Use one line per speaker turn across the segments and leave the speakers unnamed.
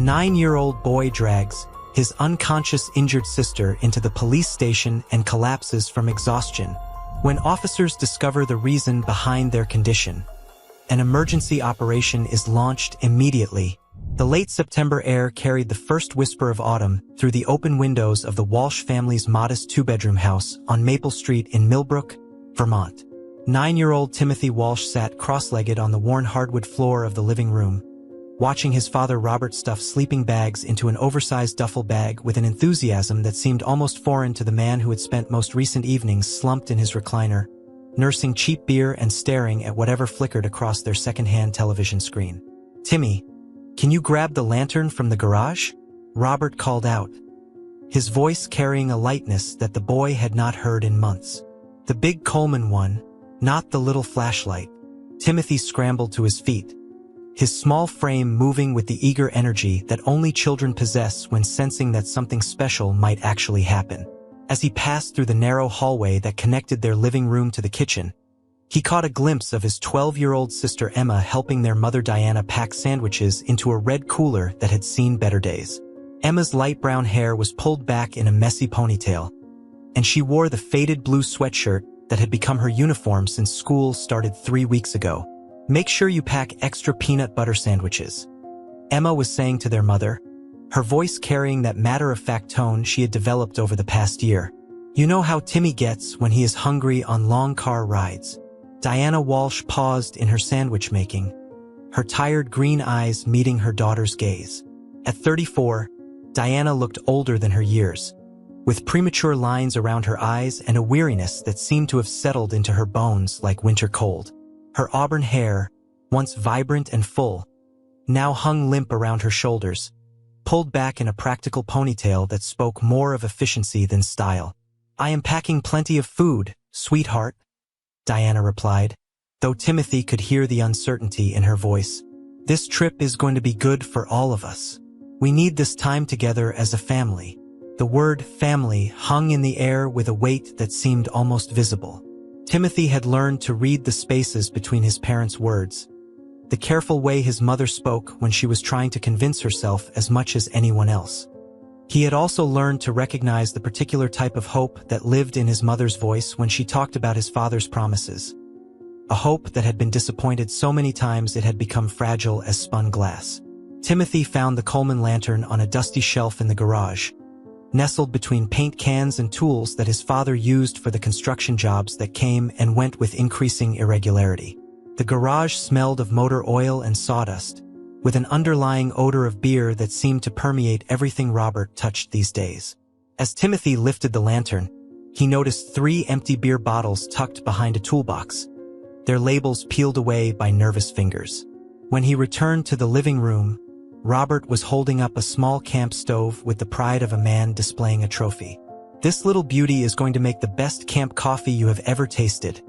9-year-old boy drags his unconscious injured sister into the police station and collapses from exhaustion. When officers discover the reason behind their condition, an emergency operation is launched immediately. The late September air carried the first whisper of autumn through the open windows of the Walsh family's modest two-bedroom house on Maple Street in Millbrook, Vermont. 9-year-old Timothy Walsh sat cross-legged on the worn hardwood floor of the living room, watching his father Robert stuff sleeping bags into an oversized duffel bag with an enthusiasm that seemed almost foreign to the man who had spent most recent evenings slumped in his recliner, nursing cheap beer and staring at whatever flickered across their second-hand television screen. "Timmy, can you grab the lantern from the garage?" Robert called out, his voice carrying a lightness that the boy had not heard in months. The big Coleman one, not the little flashlight. Timothy scrambled to his feet, his small frame moving with the eager energy that only children possess when sensing that something special might actually happen. As he passed through the narrow hallway that connected their living room to the kitchen, he caught a glimpse of his 12-year-old sister Emma helping their mother Diana pack sandwiches into a red cooler that had seen better days. Emma's light brown hair was pulled back in a messy ponytail, and she wore the faded blue sweatshirt that had become her uniform since school started 3 weeks ago. "Make sure you pack extra peanut butter sandwiches," Emma was saying to their mother, her voice carrying that matter-of-fact tone she had developed over the past year. "You know how Timmy gets when he is hungry on long car rides." Diana Walsh paused in her sandwich making, her tired green eyes meeting her daughter's gaze. At 34, Diana looked older than her years, with premature lines around her eyes and a weariness that seemed to have settled into her bones like winter cold. Her auburn hair, once vibrant and full, now hung limp around her shoulders, pulled back in a practical ponytail that spoke more of efficiency than style. "I am packing plenty of food, sweetheart," Diana replied, though Timothy could hear the uncertainty in her voice. "This trip is going to be good for all of us. We need this time together as a family." The word family hung in the air with a weight that seemed almost visible. Timothy had learned to read the spaces between his parents' words, the careful way his mother spoke when she was trying to convince herself as much as anyone else. He had also learned to recognize the particular type of hope that lived in his mother's voice when she talked about his father's promises. A hope that had been disappointed so many times it had become fragile as spun glass. Timothy found the Coleman lantern on a dusty shelf in the garage, nestled between paint cans and tools that his father used for the construction jobs that came and went with increasing irregularity. The garage smelled of motor oil and sawdust, with an underlying odor of beer that seemed to permeate everything Robert touched these days. As Timothy lifted the lantern, he noticed 3 empty beer bottles tucked behind a toolbox, their labels peeled away by nervous fingers. When he returned to the living room, Robert was holding up a small camp stove with the pride of a man displaying a trophy. "This little beauty is going to make the best camp coffee you have ever tasted,"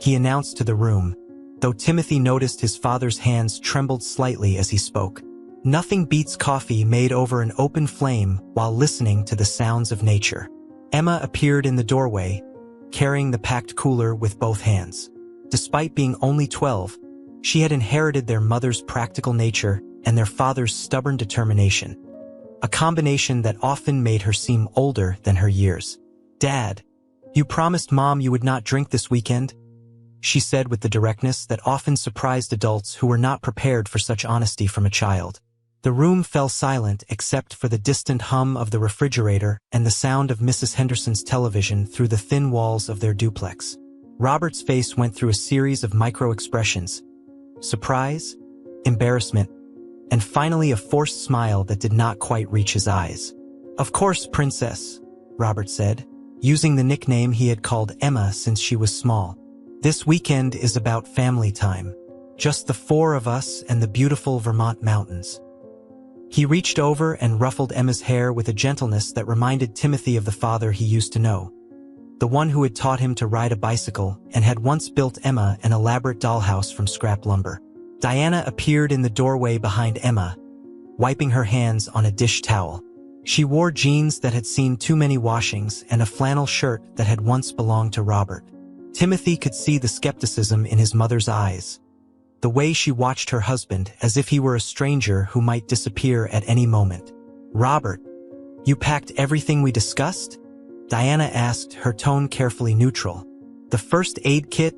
he announced to the room, though Timothy noticed his father's hands trembled slightly as he spoke. Nothing beats coffee made over an open flame while listening to the sounds of nature. Emma appeared in the doorway, carrying the packed cooler with both hands. Despite being only 12, she had inherited their mother's practical nature and their father's stubborn determination, a combination that often made her seem older than her years. "Dad, you promised Mom you would not drink this weekend?" she said with the directness that often surprised adults who were not prepared for such honesty from a child. The room fell silent except for the distant hum of the refrigerator and the sound of Mrs. Henderson's television through the thin walls of their duplex. Robert's face went through a series of micro-expressions: surprise, embarrassment, and finally a forced smile that did not quite reach his eyes. "Of course, Princess," Robert said, using the nickname he had called Emma since she was small. "This weekend is about family time, just the 4 of us and the beautiful Vermont mountains." He reached over and ruffled Emma's hair with a gentleness that reminded Timothy of the father he used to know, the one who had taught him to ride a bicycle and had once built Emma an elaborate dollhouse from scrap lumber. Diana appeared in the doorway behind Emma, wiping her hands on a dish towel. She wore jeans that had seen too many washings and a flannel shirt that had once belonged to Robert. Timothy could see the skepticism in his mother's eyes, the way she watched her husband as if he were a stranger who might disappear at any moment. "Robert, you packed everything we discussed?" Diana asked, her tone carefully neutral. "The first aid kit,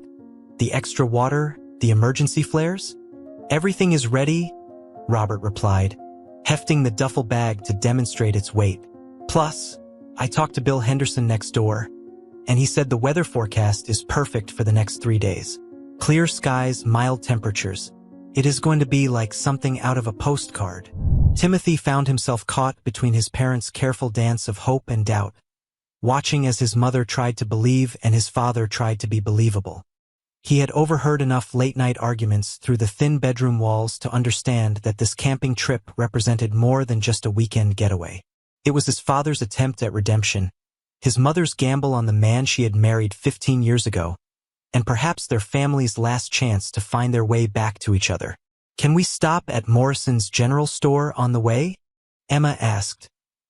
the extra water, the emergency flares? Everything is ready," Robert replied, hefting the duffel bag to demonstrate its weight. "Plus, I talked to Bill Henderson next door, and he said the weather forecast is perfect for the next 3 days. Clear skies, mild temperatures. It is going to be like something out of a postcard." Timothy found himself caught between his parents' careful dance of hope and doubt, watching as his mother tried to believe and his father tried to be believable. He had overheard enough late-night arguments through the thin bedroom walls to understand that this camping trip represented more than just a weekend getaway. It was his father's attempt at redemption, his mother's gamble on the man she had married 15 years ago, and perhaps their family's last chance to find their way back to each other. "Can we stop at Morrison's General Store on the way?" Emma asked,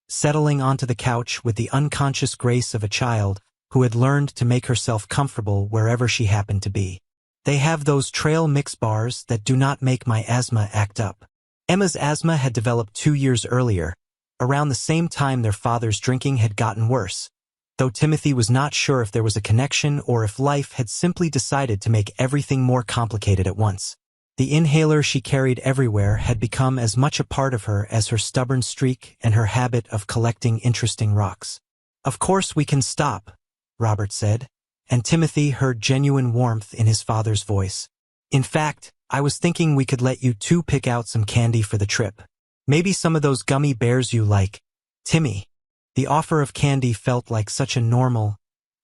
settling onto the couch with the unconscious grace of a child who had learned to make herself comfortable wherever she happened to be. "They have those trail mix bars that do not make my asthma act up." Emma's asthma had developed 2 years earlier, around the same time their father's drinking had gotten worse, though Timothy was not sure if there was a connection or if life had simply decided to make everything more complicated at once. The inhaler she carried everywhere had become as much a part of her as her stubborn streak and her habit of collecting interesting rocks. "Of course we can stop," Robert said, and Timothy heard genuine warmth in his father's voice. "In fact, I was thinking we could let you two pick out some candy for the trip. Maybe some of those gummy bears you like, Timmy." The offer of candy felt like such a normal,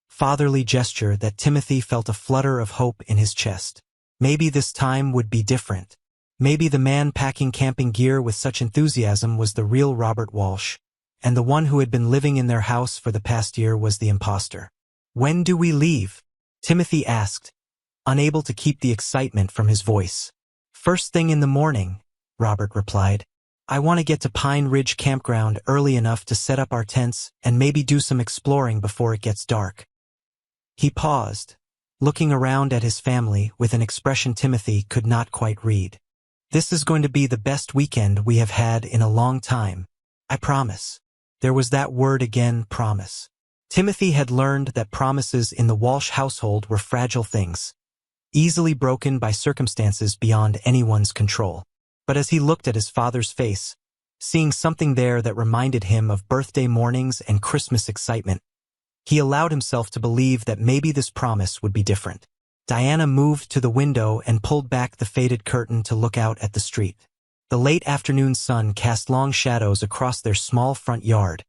fatherly gesture that Timothy felt a flutter of hope in his chest. Maybe this time would be different. Maybe the man packing camping gear with such enthusiasm was the real Robert Walsh, and the one who had been living in their house for the past year was the imposter. "When do we leave?" Timothy asked, unable to keep the excitement from his voice. "First thing in the morning," Robert replied. "I want to get to Pine Ridge Campground early enough to set up our tents and maybe do some exploring before it gets dark." He paused, looking around at his family with an expression Timothy could not quite read. "This is going to be the best weekend we have had in a long time. I promise." There was that word again, promise. Timothy had learned that promises in the Walsh household were fragile things, easily broken by circumstances beyond anyone's control. But as he looked at his father's face, seeing something there that reminded him of birthday mornings and Christmas excitement, he allowed himself to believe that maybe this promise would be different. Diana moved to the window and pulled back the faded curtain to look out at the street. The late afternoon sun cast long shadows across their small front yard,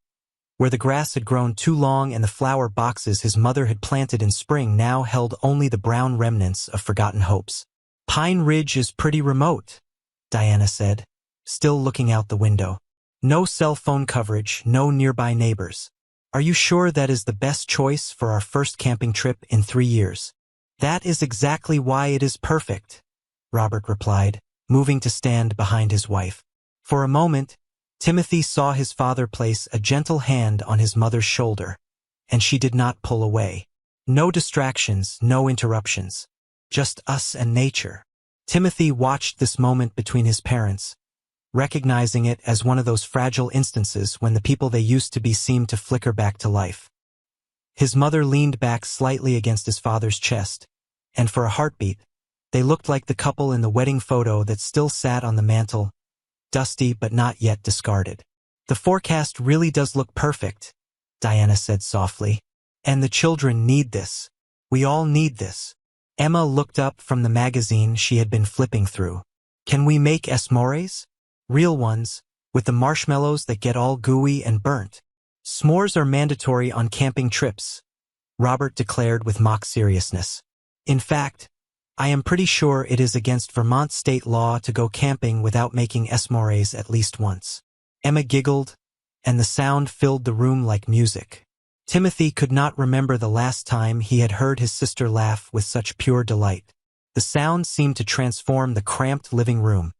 where the grass had grown too long and the flower boxes his mother had planted in spring now held only the brown remnants of forgotten hopes. "Pine Ridge is pretty remote," Diana said, still looking out the window. "No cell phone coverage, no nearby neighbors. Are you sure that is the best choice for our first camping trip in 3 years?" "That is exactly why it is perfect," Robert replied, moving to stand behind his wife. For a moment, Timothy saw his father place a gentle hand on his mother's shoulder, and she did not pull away. No distractions, no interruptions. Just us and nature. Timothy watched this moment between his parents, recognizing it as one of those fragile instances when the people they used to be seemed to flicker back to life. His mother leaned back slightly against his father's chest, and for a heartbeat, they looked like the couple in the wedding photo that still sat on the mantel, dusty but not yet discarded. "The forecast really does look perfect," Diana said softly. "And the children need this. We all need this." Emma looked up from the magazine she had been flipping through. "Can we make s'mores? Real ones, with the marshmallows that get all gooey and burnt." "S'mores are mandatory on camping trips," Robert declared with mock seriousness. "In fact, I am pretty sure it is against Vermont state law to go camping without making s'mores at least once." Emma giggled, and the sound filled the room like music. Timothy could not remember the last time he had heard his sister laugh with such pure delight. The sound seemed to transform the cramped living room,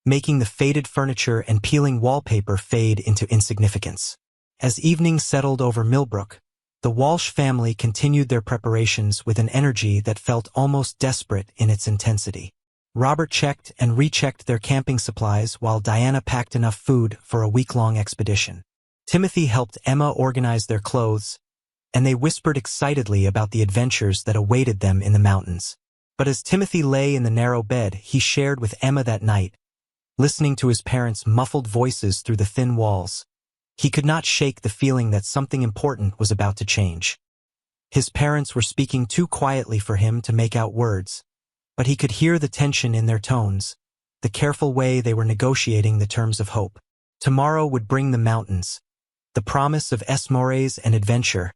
making the faded furniture and peeling wallpaper fade into insignificance. As evening settled over Millbrook, the Walsh family continued their preparations with an energy that felt almost desperate in its intensity. Robert checked and rechecked their camping supplies while Diana packed enough food for a week-long expedition. Timothy helped Emma organize their clothes, and they whispered excitedly about the adventures that awaited them in the mountains. But as Timothy lay in the narrow bed he shared with Emma that night, listening to his parents' muffled voices through the thin walls, he could not shake the feeling that something important was about to change. His parents were speaking too quietly for him to make out words, but he could hear the tension in their tones, the careful way they were negotiating the terms of hope. Tomorrow would bring the mountains, the promise of s'mores and adventure,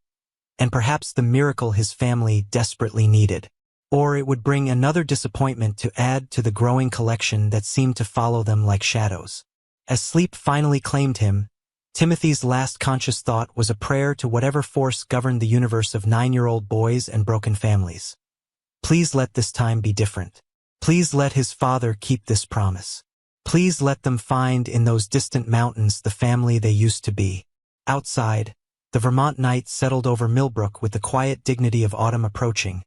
and perhaps the miracle his family desperately needed. Or it would bring another disappointment to add to the growing collection that seemed to follow them like shadows. As sleep finally claimed him, Timothy's last conscious thought was a prayer to whatever force governed the universe of 9-year-old boys and broken families. Please let this time be different. Please let his father keep this promise. Please let them find in those distant mountains the family they used to be. Outside, the Vermont night settled over Millbrook with the quiet dignity of autumn approaching,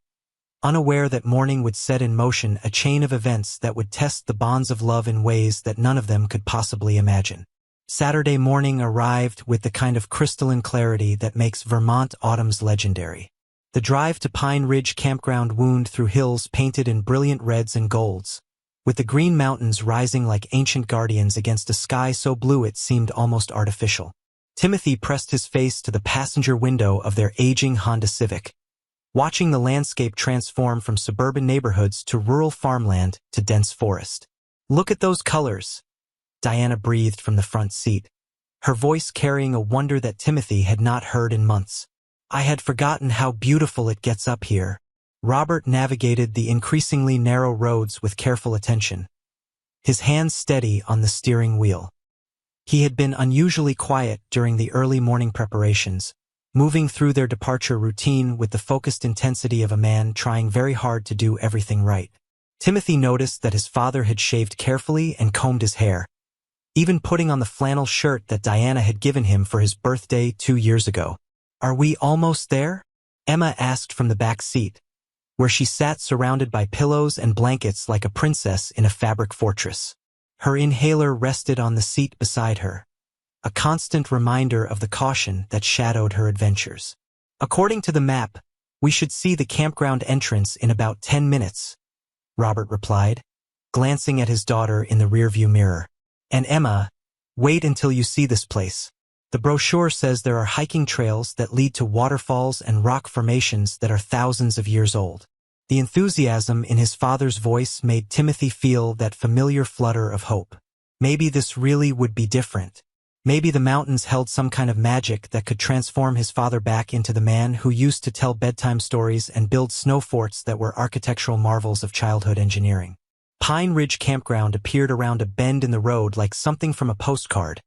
unaware that morning would set in motion a chain of events that would test the bonds of love in ways that none of them could possibly imagine. Saturday morning arrived with the kind of crystalline clarity that makes Vermont autumns legendary. The drive to Pine Ridge Campground wound through hills painted in brilliant reds and golds, with the Green Mountains rising like ancient guardians against a sky so blue it seemed almost artificial. Timothy pressed his face to the passenger window of their aging Honda Civic, watching the landscape transform from suburban neighborhoods to rural farmland to dense forest. "Look at those colors," Diana breathed from the front seat, her voice carrying a wonder that Timothy had not heard in months. "I had forgotten how beautiful it gets up here." Robert navigated the increasingly narrow roads with careful attention, his hands steady on the steering wheel. He had been unusually quiet during the early morning preparations, moving through their departure routine with the focused intensity of a man trying very hard to do everything right. Timothy noticed that his father had shaved carefully and combed his hair, even putting on the flannel shirt that Diana had given him for his birthday 2 years ago. "Are we almost there?" Emma asked from the back seat, where she sat surrounded by pillows and blankets like a princess in a fabric fortress. Her inhaler rested on the seat beside her, a constant reminder of the caution that shadowed her adventures. "According to the map, we should see the campground entrance in about 10 minutes, Robert replied, glancing at his daughter in the rearview mirror. "And Emma, wait until you see this place. The brochure says there are hiking trails that lead to waterfalls and rock formations that are thousands of years old." The enthusiasm in his father's voice made Timothy feel that familiar flutter of hope. Maybe this really would be different. Maybe the mountains held some kind of magic that could transform his father back into the man who used to tell bedtime stories and build snow forts that were architectural marvels of childhood engineering. Pine Ridge Campground appeared around a bend in the road like something from a postcard,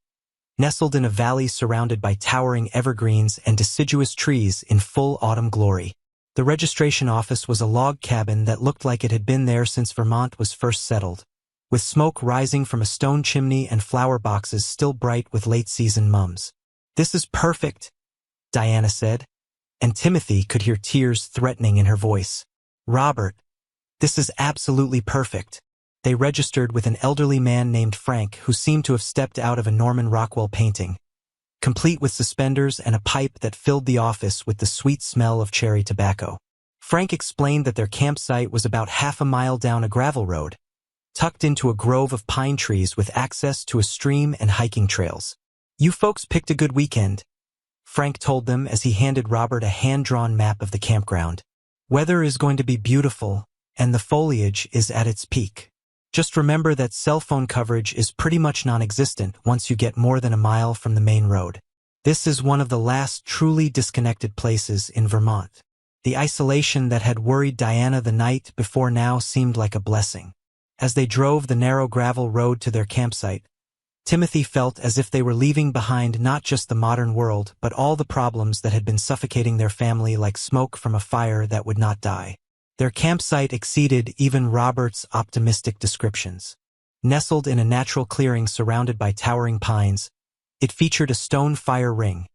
nestled in a valley surrounded by towering evergreens and deciduous trees in full autumn glory. The registration office was a log cabin that looked like it had been there since Vermont was first settled, with smoke rising from a stone chimney and flower boxes still bright with late-season mums. "This is perfect," Diana said, and Timothy could hear tears threatening in her voice. "Robert, this is absolutely perfect." They registered with an elderly man named Frank who seemed to have stepped out of a Norman Rockwell painting, complete with suspenders and a pipe that filled the office with the sweet smell of cherry tobacco. Frank explained that their campsite was about half a mile down a gravel road, tucked into a grove of pine trees with access to a stream and hiking trails. "You folks picked a good weekend," Frank told them as he handed Robert a hand-drawn map of the campground. "Weather is going to be beautiful, and the foliage is at its peak. Just remember that cell phone coverage is pretty much non-existent once you get more than a mile from the main road. This is one of the last truly disconnected places in Vermont." The isolation that had worried Diana the night before now seemed like a blessing. As they drove the narrow gravel road to their campsite, Timothy felt as if they were leaving behind not just the modern world but all the problems that had been suffocating their family like smoke from a fire that would not die. Their campsite exceeded even Robert's optimistic descriptions. Nestled in a natural clearing surrounded by towering pines, it featured a stone fire ring,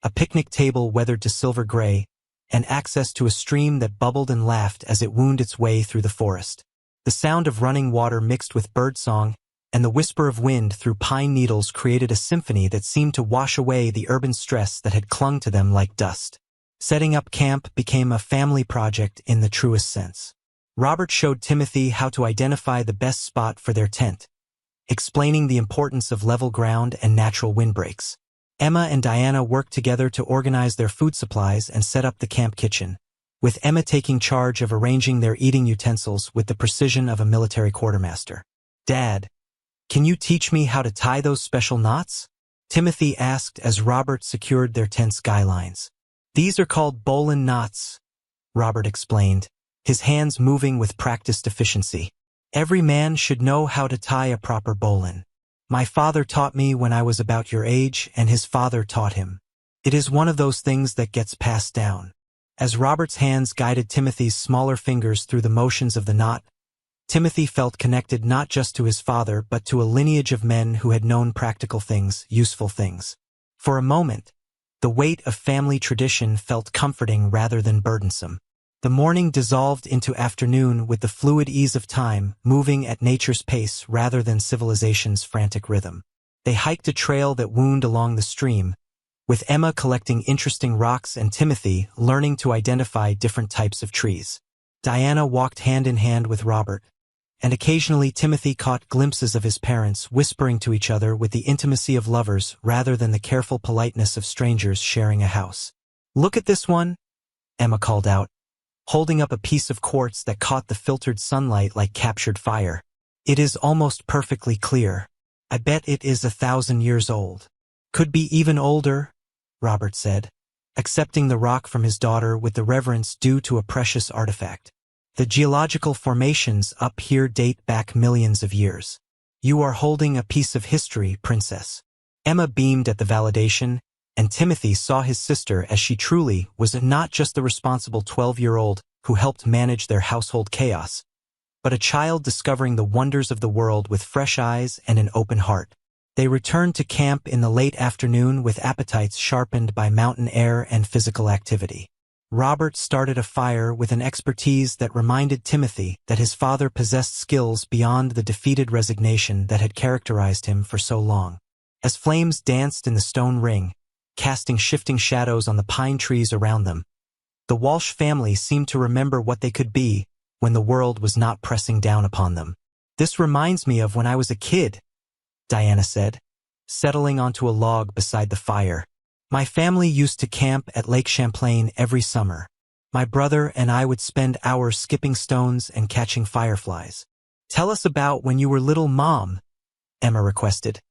a picnic table weathered to silver gray, and access to a stream that bubbled and laughed as it wound its way through the forest. The sound of running water mixed with birdsong and the whisper of wind through pine needles created a symphony that seemed to wash away the urban stress that had clung to them like dust. Setting up camp became a family project in the truest sense. Robert showed Timothy how to identify the best spot for their tent, explaining the importance of level ground and natural windbreaks. Emma and Diana worked together to organize their food supplies and set up the camp kitchen, with Emma taking charge of arranging their eating utensils with the precision of a military quartermaster. "Dad, can you teach me how to tie those special knots?" Timothy asked as Robert secured their tent skylines. "These are called bowline knots," Robert explained, his hands moving with practiced efficiency. "Every man should know how to tie a proper bowline. My father taught me when I was about your age, and his father taught him. It is one of those things that gets passed down." As Robert's hands guided Timothy's smaller fingers through the motions of the knot, Timothy felt connected not just to his father but to a lineage of men who had known practical things, useful things. For a moment, the weight of family tradition felt comforting rather than burdensome. The morning dissolved into afternoon with the fluid ease of time, moving at nature's pace rather than civilization's frantic rhythm. They hiked a trail that wound along the stream, with Emma collecting interesting rocks and Timothy learning to identify different types of trees. Diana walked hand in hand with Robert, and occasionally Timothy caught glimpses of his parents whispering to each other with the intimacy of lovers rather than the careful politeness of strangers sharing a house. "Look at this one," Emma called out, holding up a piece of quartz that caught the filtered sunlight like captured fire. "It is almost perfectly clear. I bet it is 1,000 years old." "Could be even older," Robert said, accepting the rock from his daughter with the reverence due to a precious artifact. "The geological formations up here date back millions of years. You are holding a piece of history, Princess." Emma beamed at the validation, and Timothy saw his sister as she truly was not just the responsible 12-year-old who helped manage their household chaos, but a child discovering the wonders of the world with fresh eyes and an open heart. They returned to camp in the late afternoon with appetites sharpened by mountain air and physical activity. Robert started a fire with an expertise that reminded Timothy that his father possessed skills beyond the defeated resignation that had characterized him for so long. As flames danced in the stone ring, casting shifting shadows on the pine trees around them, the Walsh family seemed to remember what they could be when the world was not pressing down upon them. "This reminds me of when I was a kid," Diana said, settling onto a log beside the fire. "My family used to camp at Lake Champlain every summer. My brother and I would spend hours skipping stones and catching fireflies." "Tell us about when you were little, Mom," Emma requested,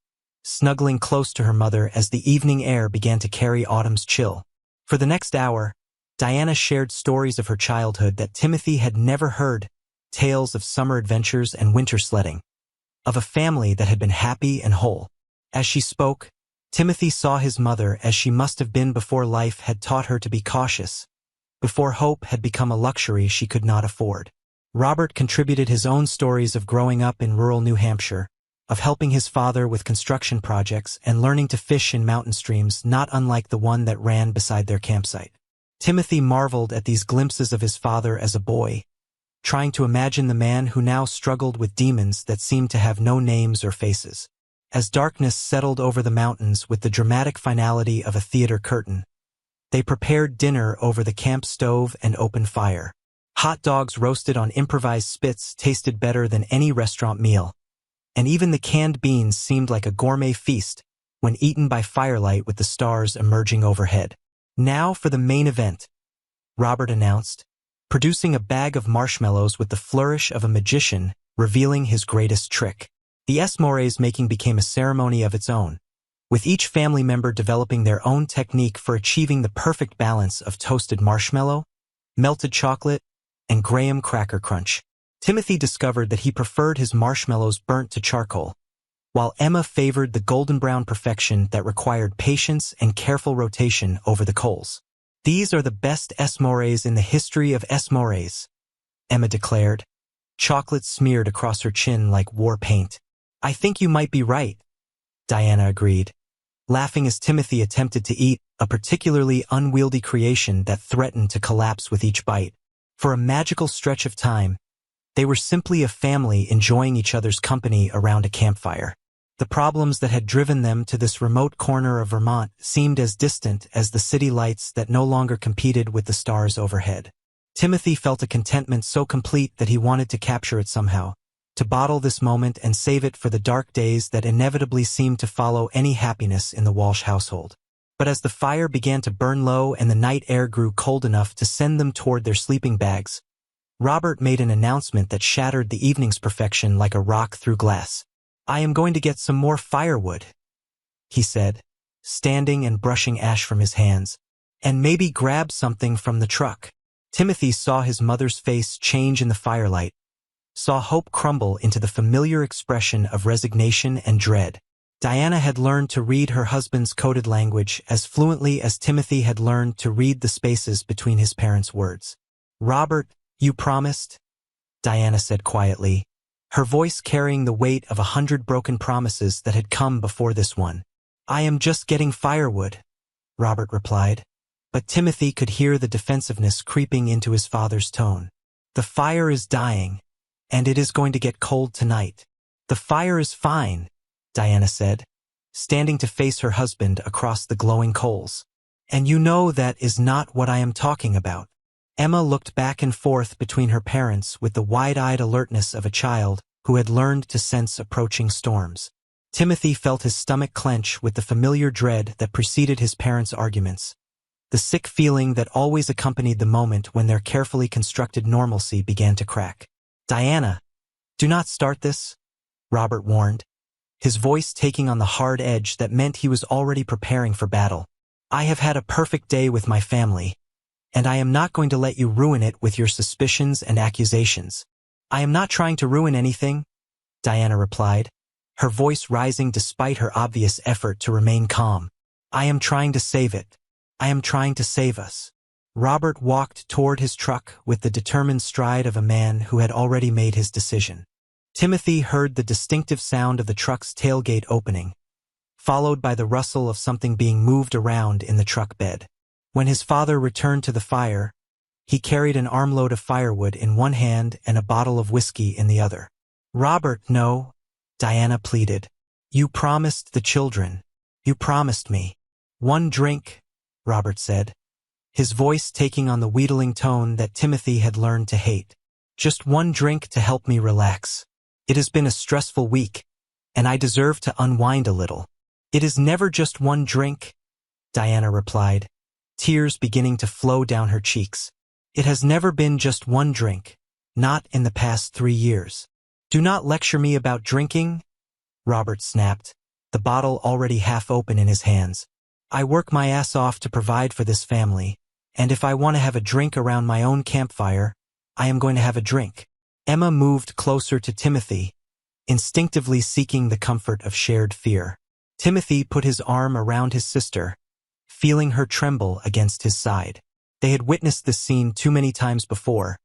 snuggling close to her mother as the evening air began to carry autumn's chill. For the next hour, Diana shared stories of her childhood that Timothy had never heard, tales of summer adventures and winter sledding, of a family that had been happy and whole. As she spoke, Timothy saw his mother as she must have been before life had taught her to be cautious, before hope had become a luxury she could not afford. Robert contributed his own stories of growing up in rural New Hampshire, of helping his father with construction projects and learning to fish in mountain streams not unlike the one that ran beside their campsite. Timothy marveled at these glimpses of his father as a boy, trying to imagine the man who now struggled with demons that seemed to have no names or faces. As darkness settled over the mountains with the dramatic finality of a theater curtain, they prepared dinner over the camp stove and open fire. Hot dogs roasted on improvised spits tasted better than any restaurant meal, and even the canned beans seemed like a gourmet feast when eaten by firelight with the stars emerging overhead. "Now for the main event," Robert announced, producing a bag of marshmallows with the flourish of a magician revealing his greatest trick. The s'mores making became a ceremony of its own, with each family member developing their own technique for achieving the perfect balance of toasted marshmallow, melted chocolate, and graham cracker crunch. Timothy discovered that he preferred his marshmallows burnt to charcoal, while Emma favored the golden brown perfection that required patience and careful rotation over the coals. "These are the best s'mores in the history of s'mores," Emma declared, chocolate smeared across her chin like war paint. "I think you might be right," Diana agreed, laughing as Timothy attempted to eat a particularly unwieldy creation that threatened to collapse with each bite. For a magical stretch of time, They were simply a family enjoying each other's company around a campfire. The problems that had driven them to this remote corner of Vermont seemed as distant as the city lights that no longer competed with the stars overhead. Timothy felt a contentment so complete that he wanted to capture it somehow, to bottle this moment and save it for the dark days that inevitably seemed to follow any happiness in the Walsh household. But as the fire began to burn low and the night air grew cold enough to send them toward their sleeping bags, Robert made an announcement that shattered the evening's perfection like a rock through glass. "I am going to get some more firewood," he said, standing and brushing ash from his hands, "and maybe grab something from the truck." Timothy saw his mother's face change in the firelight, saw hope crumble into the familiar expression of resignation and dread. Diana had learned to read her husband's coded language as fluently as Timothy had learned to read the spaces between his parents' words. "Robert, you promised?" Diana said quietly, her voice carrying the weight of 100 broken promises that had come before this one. "I am just getting firewood," Robert replied, but Timothy could hear the defensiveness creeping into his father's tone. "The fire is dying, and it is going to get cold tonight." "The fire is fine," Diana said, standing to face her husband across the glowing coals. "And you know that is not what I am talking about." Emma looked back and forth between her parents with the wide-eyed alertness of a child who had learned to sense approaching storms. Timothy felt his stomach clench with the familiar dread that preceded his parents' arguments, the sick feeling that always accompanied the moment when their carefully constructed normalcy began to crack. "Diana, do not start this," Robert warned, his voice taking on the hard edge that meant he was already preparing for battle. "I have had a perfect day with my family, and I am not going to let you ruin it with your suspicions and accusations." "I am not trying to ruin anything," Diana replied, her voice rising despite her obvious effort to remain calm. "I am trying to save it. I am trying to save us." Robert walked toward his truck with the determined stride of a man who had already made his decision. Timothy heard the distinctive sound of the truck's tailgate opening, followed by the rustle of something being moved around in the truck bed. When his father returned to the fire, he carried an armload of firewood in one hand and a bottle of whiskey in the other. "Robert, no," Diana pleaded. "You promised the children. You promised me." "One drink," Robert said, his voice taking on the wheedling tone that Timothy had learned to hate. "Just one drink to help me relax. It has been a stressful week, and I deserve to unwind a little." "It is never just one drink," Diana replied, tears beginning to flow down her cheeks. "It has never been just one drink, not in the past 3 years." "Do not lecture me about drinking," Robert snapped, the bottle already half open in his hands. "I work my ass off to provide for this family, and if I want to have a drink around my own campfire, I am going to have a drink." Emma moved closer to Timothy, instinctively seeking the comfort of shared fear. Timothy put his arm around his sister, feeling her tremble against his side. They had witnessed this scene too many times before,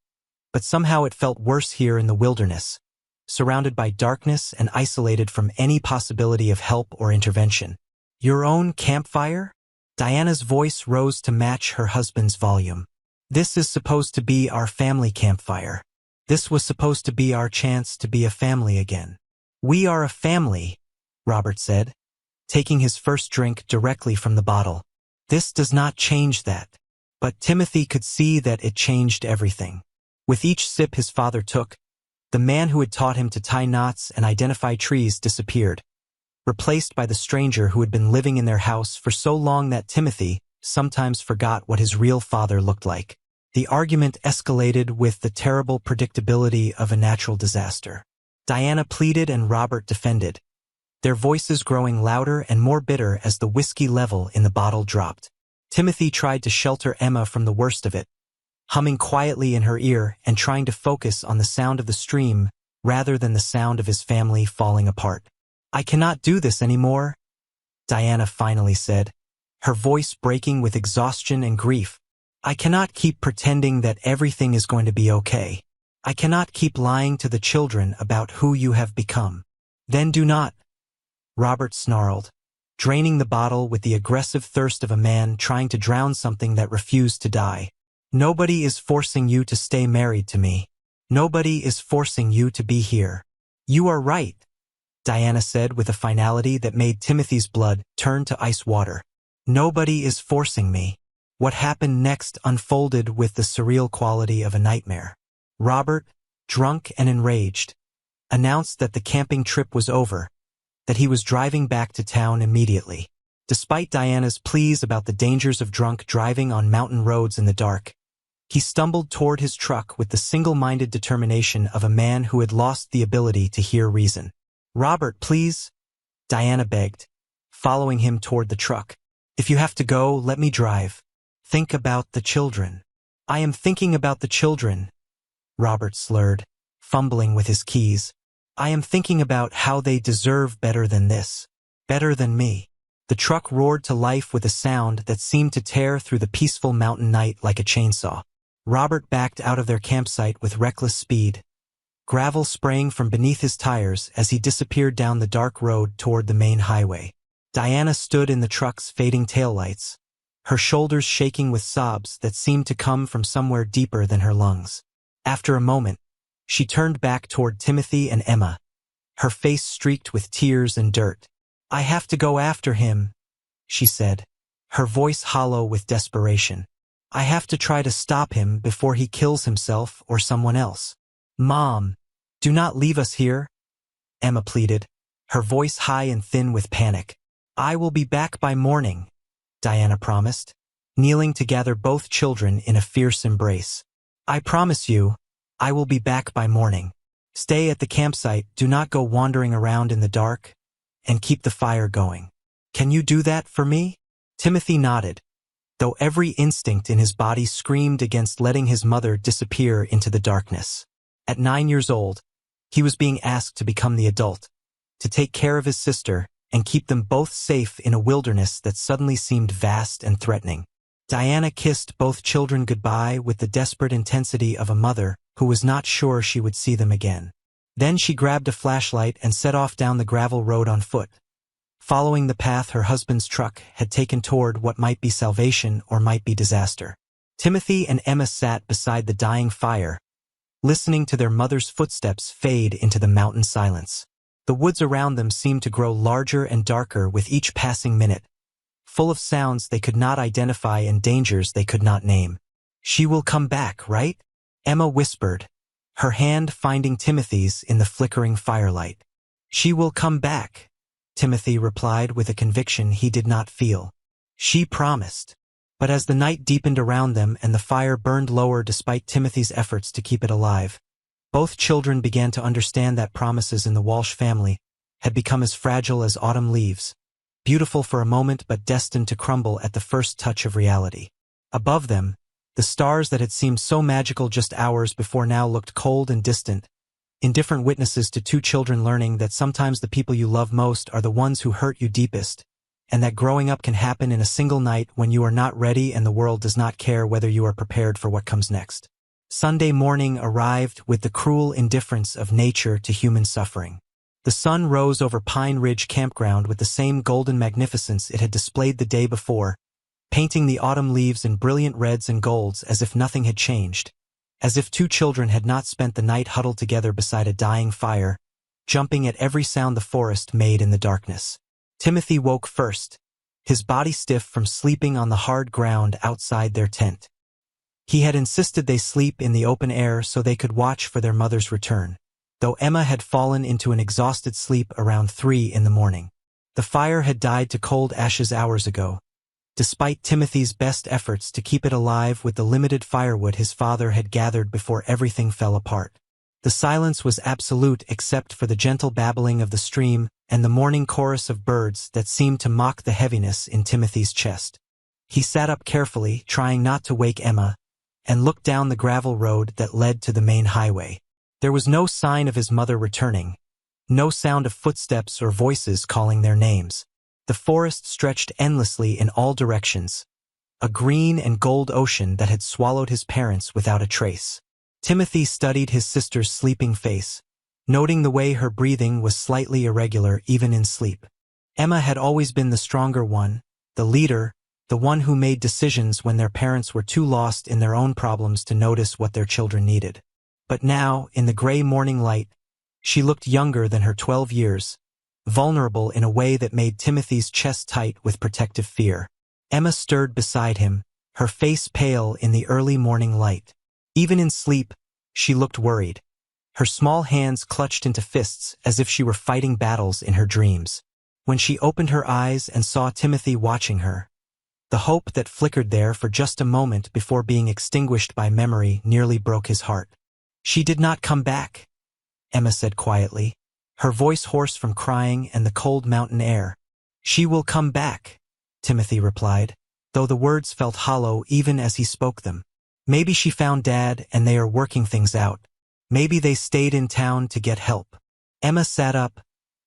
but somehow it felt worse here in the wilderness, surrounded by darkness and isolated from any possibility of help or intervention. "Your own campfire?" Diana's voice rose to match her husband's volume. "This is supposed to be our family campfire. This was supposed to be our chance to be a family again." "We are a family," Robert said, taking his first drink directly from the bottle. "This does not change that." But Timothy could see that it changed everything. With each sip his father took, the man who had taught him to tie knots and identify trees disappeared, replaced by the stranger who had been living in their house for so long that Timothy sometimes forgot what his real father looked like. The argument escalated with the terrible predictability of a natural disaster. Diana pleaded and Robert defended, their voices growing louder and more bitter as the whiskey level in the bottle dropped. Timothy tried to shelter Emma from the worst of it, humming quietly in her ear and trying to focus on the sound of the stream rather than the sound of his family falling apart. "I cannot do this anymore," Diana finally said, her voice breaking with exhaustion and grief. "I cannot keep pretending that everything is going to be okay. I cannot keep lying to the children about who you have become." "Then do not," Robert snarled, draining the bottle with the aggressive thirst of a man trying to drown something that refused to die. "Nobody is forcing you to stay married to me. Nobody is forcing you to be here. You are right, Diana said with a finality that made Timothy's blood turn to ice water. Nobody is forcing me. What happened next unfolded with the surreal quality of a nightmare. Robert, drunk and enraged, announced that the camping trip was over, that he was driving back to town immediately. Despite Diana's pleas about the dangers of drunk driving on mountain roads in the dark, he stumbled toward his truck with the single-minded determination of a man who had lost the ability to hear reason. "Robert, please," Diana begged, following him toward the truck. "If you have to go, let me drive. Think about the children." "I am thinking about the children," Robert slurred, fumbling with his keys. "I am thinking about how they deserve better than this. Better than me." The truck roared to life with a sound that seemed to tear through the peaceful mountain night like a chainsaw. Robert backed out of their campsite with reckless speed, gravel spraying from beneath his tires as he disappeared down the dark road toward the main highway. Diana stood in the truck's fading taillights, her shoulders shaking with sobs that seemed to come from somewhere deeper than her lungs. After a moment, she turned back toward Timothy and Emma, her face streaked with tears and dirt. "I have to go after him," she said, her voice hollow with desperation. "I have to try to stop him before he kills himself or someone else." "Mom, do not leave us here," Emma pleaded, her voice high and thin with panic. "I will be back by morning," Diana promised, kneeling to gather both children in a fierce embrace. "I promise you, I will be back by morning. Stay at the campsite, do not go wandering around in the dark, and keep the fire going. Can you do that for me?" Timothy nodded, though every instinct in his body screamed against letting his mother disappear into the darkness. At 9 years old, he was being asked to become the adult, to take care of his sister and keep them both safe in a wilderness that suddenly seemed vast and threatening. Diana kissed both children goodbye with the desperate intensity of a mother who was not sure she would see them again. Then she grabbed a flashlight and set off down the gravel road on foot, following the path her husband's truck had taken toward what might be salvation or might be disaster. Timothy and Emma sat beside the dying fire, listening to their mother's footsteps fade into the mountain silence. The woods around them seemed to grow larger and darker with each passing minute, full of sounds they could not identify and dangers they could not name. "She will come back, right?" Emma whispered, her hand finding Timothy's in the flickering firelight. "She will come back," Timothy replied with a conviction he did not feel. "She promised." But as the night deepened around them and the fire burned lower despite Timothy's efforts to keep it alive, both children began to understand that promises in the Walsh family had become as fragile as autumn leaves, beautiful for a moment but destined to crumble at the first touch of reality. Above them, the stars that had seemed so magical just hours before now looked cold and distant, indifferent witnesses to two children learning that sometimes the people you love most are the ones who hurt you deepest, and that growing up can happen in a single night when you are not ready and the world does not care whether you are prepared for what comes next. Sunday morning arrived with the cruel indifference of nature to human suffering. The sun rose over Pine Ridge Campground with the same golden magnificence it had displayed the day before, painting the autumn leaves in brilliant reds and golds as if nothing had changed, as if two children had not spent the night huddled together beside a dying fire, jumping at every sound the forest made in the darkness. Timothy woke first, his body stiff from sleeping on the hard ground outside their tent. He had insisted they sleep in the open air so they could watch for their mother's return, though Emma had fallen into an exhausted sleep around 3 in the morning. The fire had died to cold ashes hours ago, despite Timothy's best efforts to keep it alive with the limited firewood his father had gathered before everything fell apart. The silence was absolute except for the gentle babbling of the stream and the morning chorus of birds that seemed to mock the heaviness in Timothy's chest. He sat up carefully, trying not to wake Emma, and looked down the gravel road that led to the main highway. There was no sign of his mother returning, no sound of footsteps or voices calling their names. The forest stretched endlessly in all directions, a green and gold ocean that had swallowed his parents without a trace. Timothy studied his sister's sleeping face, noting the way her breathing was slightly irregular even in sleep. Emma had always been the stronger one, the leader, the one who made decisions when their parents were too lost in their own problems to notice what their children needed. But now, in the gray morning light, she looked younger than her 12 years, vulnerable in a way that made Timothy's chest tight with protective fear. Emma stirred beside him, her face pale in the early morning light. Even in sleep, she looked worried. Her small hands clutched into fists as if she were fighting battles in her dreams. When she opened her eyes and saw Timothy watching her, the hope that flickered there for just a moment before being extinguished by memory nearly broke his heart. "She did not come back," Emma said quietly, her voice hoarse from crying and the cold mountain air. "She will come back," Timothy replied, though the words felt hollow even as he spoke them. "Maybe she found Dad and they are working things out. Maybe they stayed in town to get help." Emma sat up,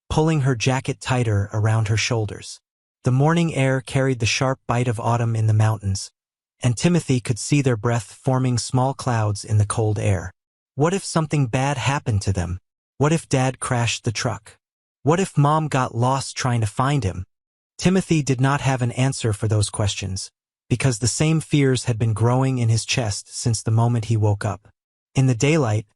pulling her jacket tighter around her shoulders. The morning air carried the sharp bite of autumn in the mountains, and Timothy could see their breath forming small clouds in the cold air. What if something bad happened to them? What if Dad crashed the truck? What if Mom got lost trying to find him? Timothy did not have an answer for those questions, because the same fears had been growing in his chest since the moment he woke up. In the daylight,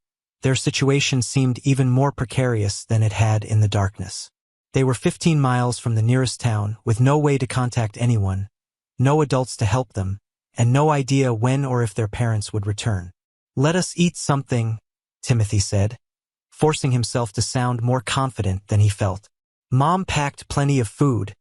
their situation seemed even more precarious than it had in the darkness. They were 15 miles from the nearest town, with no way to contact anyone, no adults to help them, and no idea when or if their parents would return. "Let us eat something," Timothy said, forcing himself to sound more confident than he felt. "Mom packed plenty of food,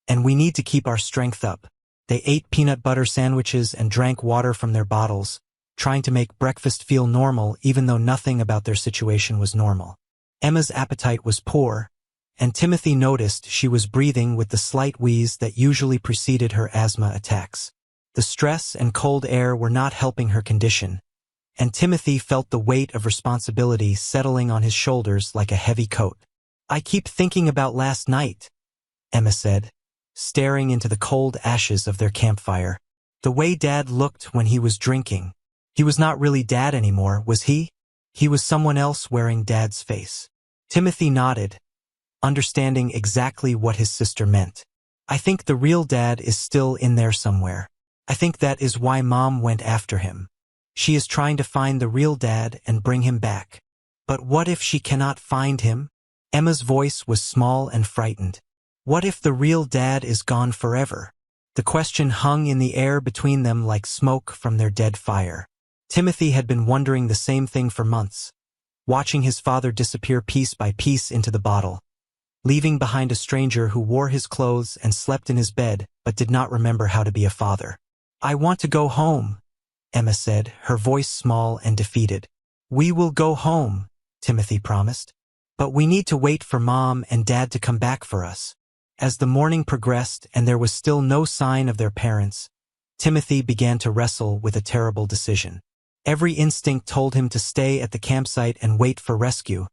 and we need to keep our strength up." They ate peanut butter sandwiches and drank water from their bottles, trying to make breakfast feel normal even though nothing about their situation was normal. Emma's appetite was poor, and Timothy noticed she was breathing with the slight wheeze that usually preceded her asthma attacks. The stress and cold air were not helping her condition, and Timothy felt the weight of responsibility settling on his shoulders like a heavy coat. "I keep thinking about last night," Emma said, staring into the cold ashes of their campfire. "The way Dad looked when he was drinking. He was not really Dad anymore, was he? He was someone else wearing Dad's face." Timothy nodded, understanding exactly what his sister meant. "I think the real Dad is still in there somewhere. I think that is why Mom went after him. She is trying to find the real Dad and bring him back. But what if she cannot find him?" Emma's voice was small and frightened. "What if the real Dad is gone forever?" The question hung in the air between them like smoke from their dead fire. Timothy had been wondering the same thing for months, watching his father disappear piece by piece into the bottle, leaving behind a stranger who wore his clothes and slept in his bed but did not remember how to be a father. "I want to go home," Emma said, her voice small and defeated. "We will go home," Timothy promised. "But we need to wait for Mom and Dad to come back for us." As the morning progressed and there was still no sign of their parents, Timothy began to wrestle with a terrible decision. Every instinct told him to stay at the campsite and wait for rescue,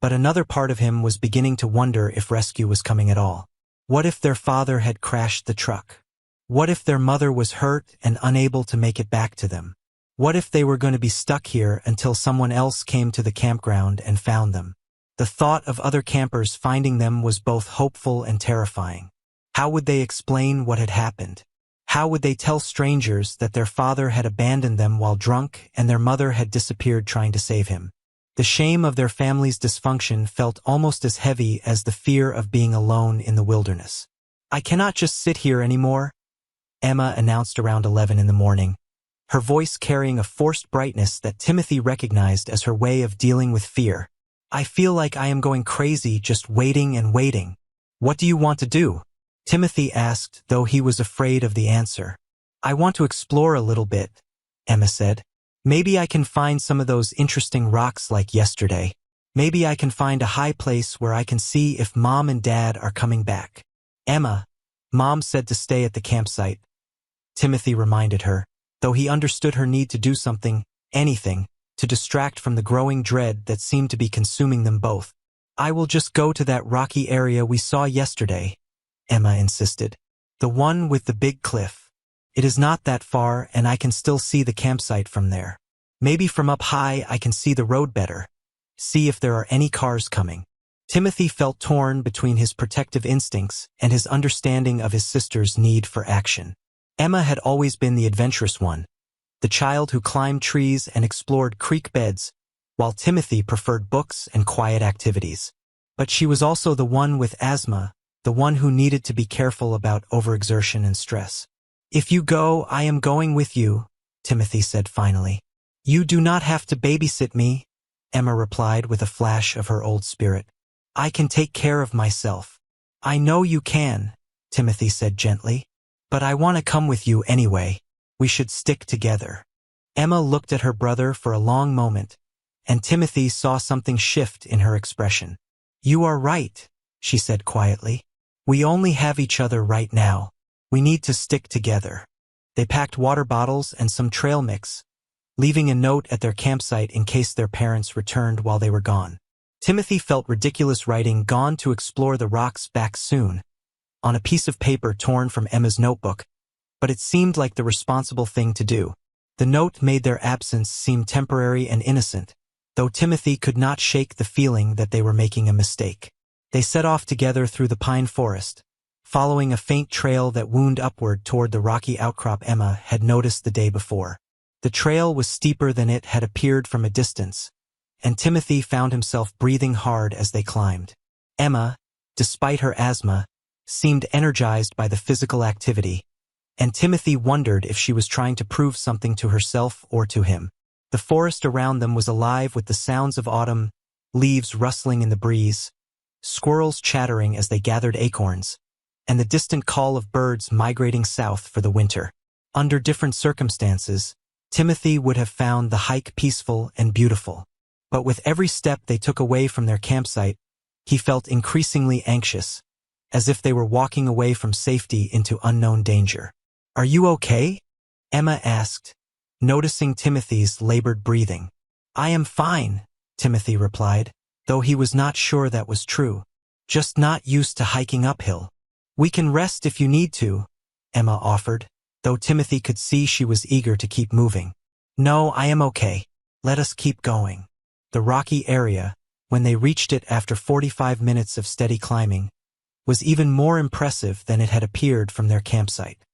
but another part of him was beginning to wonder if rescue was coming at all. What if their father had crashed the truck? What if their mother was hurt and unable to make it back to them? What if they were going to be stuck here until someone else came to the campground and found them? The thought of other campers finding them was both hopeful and terrifying. How would they explain what had happened? How would they tell strangers that their father had abandoned them while drunk and their mother had disappeared trying to save him? The shame of their family's dysfunction felt almost as heavy as the fear of being alone in the wilderness. "I cannot just sit here anymore," Emma announced around 11 in the morning, her voice carrying a forced brightness that Timothy recognized as her way of dealing with fear. "I feel like I am going crazy just waiting and waiting." "What do you want to do?" Timothy asked, though he was afraid of the answer. "I want to explore a little bit," Emma said. "Maybe I can find some of those interesting rocks like yesterday. Maybe I can find a high place where I can see if Mom and Dad are coming back." "Emma, Mom said to stay at the campsite," Timothy reminded her, though he understood her need to do something, anything, to distract from the growing dread that seemed to be consuming them both. "I will just go to that rocky area we saw yesterday," Emma insisted. "The one with the big cliff. It is not that far and I can still see the campsite from there. Maybe from up high I can see the road better. See if there are any cars coming." Timothy felt torn between his protective instincts and his understanding of his sister's need for action. Emma had always been the adventurous one, the child who climbed trees and explored creek beds, while Timothy preferred books and quiet activities. But she was also the one with asthma, the one who needed to be careful about overexertion and stress. "If you go, I am going with you," Timothy said finally. "You do not have to babysit me," Emma replied with a flash of her old spirit. "I can take care of myself." "I know you can," Timothy said gently. "But I want to come with you anyway. We should stick together." Emma looked at her brother for a long moment, and Timothy saw something shift in her expression. "You are right," she said quietly. "We only have each other right now. We need to stick together." They packed water bottles and some trail mix, leaving a note at their campsite in case their parents returned while they were gone. Timothy felt ridiculous writing "gone to explore the rocks back soon" on a piece of paper torn from Emma's notebook, but it seemed like the responsible thing to do. The note made their absence seem temporary and innocent, though Timothy could not shake the feeling that they were making a mistake. They set off together through the pine forest, following a faint trail that wound upward toward the rocky outcrop Emma had noticed the day before. The trail was steeper than it had appeared from a distance, and Timothy found himself breathing hard as they climbed. Emma, despite her asthma, seemed energized by the physical activity, and Timothy wondered if she was trying to prove something to herself or to him. The forest around them was alive with the sounds of autumn, leaves rustling in the breeze, squirrels chattering as they gathered acorns, and the distant call of birds migrating south for the winter. Under different circumstances, Timothy would have found the hike peaceful and beautiful. But with every step they took away from their campsite, he felt increasingly anxious, as if they were walking away from safety into unknown danger. "Are you okay?" Emma asked, noticing Timothy's labored breathing. "I am fine," Timothy replied, though he was not sure that was true. "Just not used to hiking uphill." "We can rest if you need to," Emma offered, though Timothy could see she was eager to keep moving. "No, I am okay. Let us keep going." The rocky area, when they reached it after 45 minutes of steady climbing, was even more impressive than it had appeared from their campsite.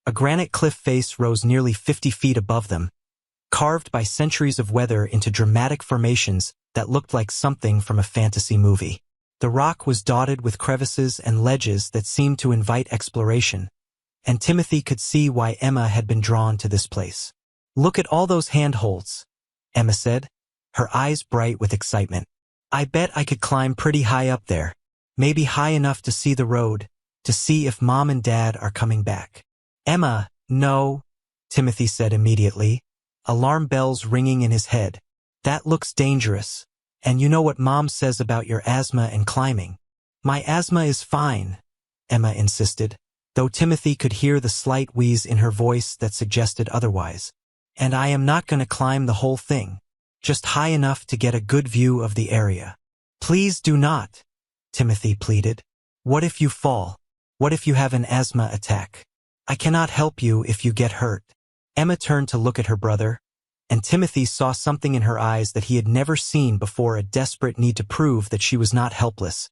A granite cliff face rose nearly 50 feet above them, carved by centuries of weather into dramatic formations that looked like something from a fantasy movie. The rock was dotted with crevices and ledges that seemed to invite exploration, and Timothy could see why Emma had been drawn to this place. "Look at all those handholds," Emma said, her eyes bright with excitement. "I bet I could climb pretty high up there, maybe high enough to see the road, to see if Mom and Dad are coming back." "Emma, no," Timothy said immediately, alarm bells ringing in his head. "That looks dangerous, and you know what Mom says about your asthma and climbing." "My asthma is fine," Emma insisted, though Timothy could hear the slight wheeze in her voice that suggested otherwise. "And I am not going to climb the whole thing, just high enough to get a good view of the area." "Please do not," Timothy pleaded. "What if you fall? What if you have an asthma attack? I cannot help you if you get hurt." Emma turned to look at her brother, and Timothy saw something in her eyes that he had never seen before, a desperate need to prove that she was not helpless,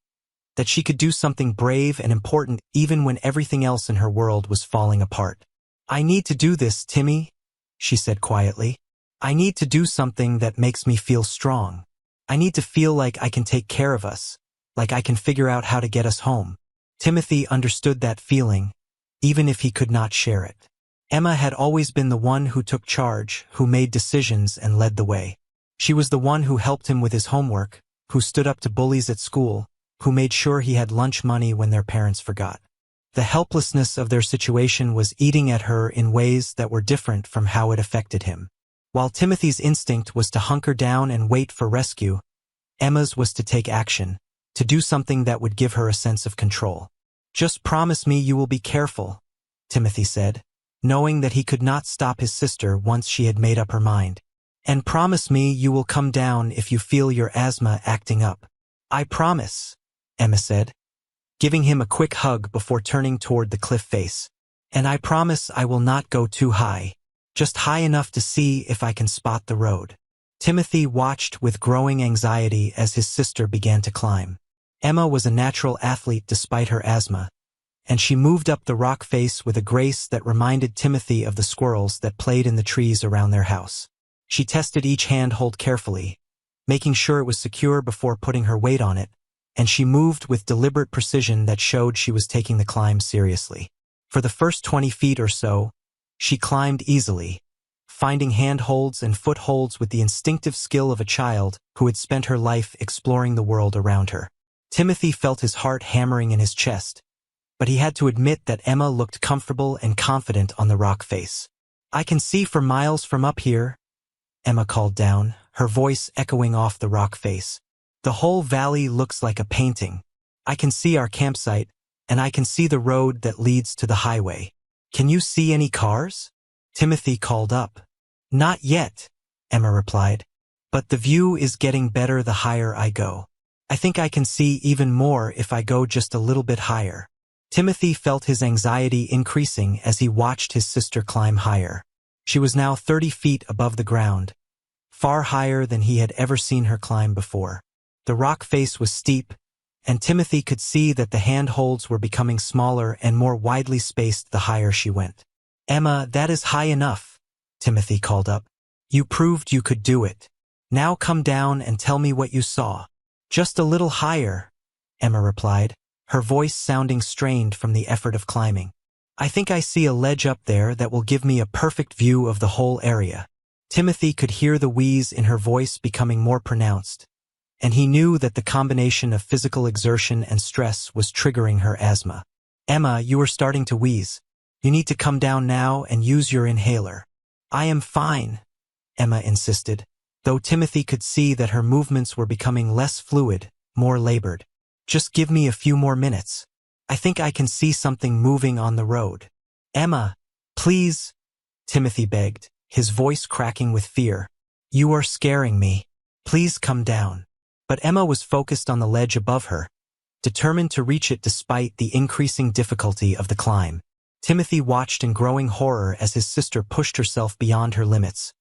that she could do something brave and important even when everything else in her world was falling apart. "I need to do this, Timmy," she said quietly. "I need to do something that makes me feel strong. I need to feel like I can take care of us, like I can figure out how to get us home." Timothy understood that feeling, even if he could not share it. Emma had always been the one who took charge, who made decisions and led the way. She was the one who helped him with his homework, who stood up to bullies at school, who made sure he had lunch money when their parents forgot. The helplessness of their situation was eating at her in ways that were different from how it affected him. While Timothy's instinct was to hunker down and wait for rescue, Emma's was to take action, to do something that would give her a sense of control. "Just promise me you will be careful," Timothy said, knowing that he could not stop his sister once she had made up her mind. "And promise me you will come down if you feel your asthma acting up." "I promise," Emma said, giving him a quick hug before turning toward the cliff face. "And I promise I will not go too high, just high enough to see if I can spot the road." Timothy watched with growing anxiety as his sister began to climb. Emma was a natural athlete despite her asthma, and she moved up the rock face with a grace that reminded Timothy of the squirrels that played in the trees around their house. She tested each handhold carefully, making sure it was secure before putting her weight on it, and she moved with deliberate precision that showed she was taking the climb seriously. For the first 20 feet or so, she climbed easily, finding handholds and footholds with the instinctive skill of a child who had spent her life exploring the world around her. Timothy felt his heart hammering in his chest, but he had to admit that Emma looked comfortable and confident on the rock face. "I can see for miles from up here," Emma called down, her voice echoing off the rock face. "The whole valley looks like a painting. I can see our campsite, and I can see the road that leads to the highway. Can you see any cars?" Timothy called up. "Not yet," Emma replied, "but the view is getting better the higher I go. I think I can see even more if I go just a little bit higher." Timothy felt his anxiety increasing as he watched his sister climb higher. She was now 30 feet above the ground, far higher than he had ever seen her climb before. The rock face was steep, and Timothy could see that the handholds were becoming smaller and more widely spaced the higher she went. "Emma, that is high enough," Timothy called up. "You proved you could do it. Now come down and tell me what you saw." "Just a little higher," Emma replied, her voice sounding strained from the effort of climbing. "I think I see a ledge up there that will give me a perfect view of the whole area." Timothy could hear the wheeze in her voice becoming more pronounced, and he knew that the combination of physical exertion and stress was triggering her asthma. "Emma, you are starting to wheeze. You need to come down now and use your inhaler." "I am fine," Emma insisted, though Timothy could see that her movements were becoming less fluid, more labored. "Just give me a few more minutes. I think I can see something moving on the road." "Emma, please," Timothy begged, his voice cracking with fear. "You are scaring me. Please come down." But Emma was focused on the ledge above her, determined to reach it despite the increasing difficulty of the climb. Timothy watched in growing horror as his sister pushed herself beyond her limits,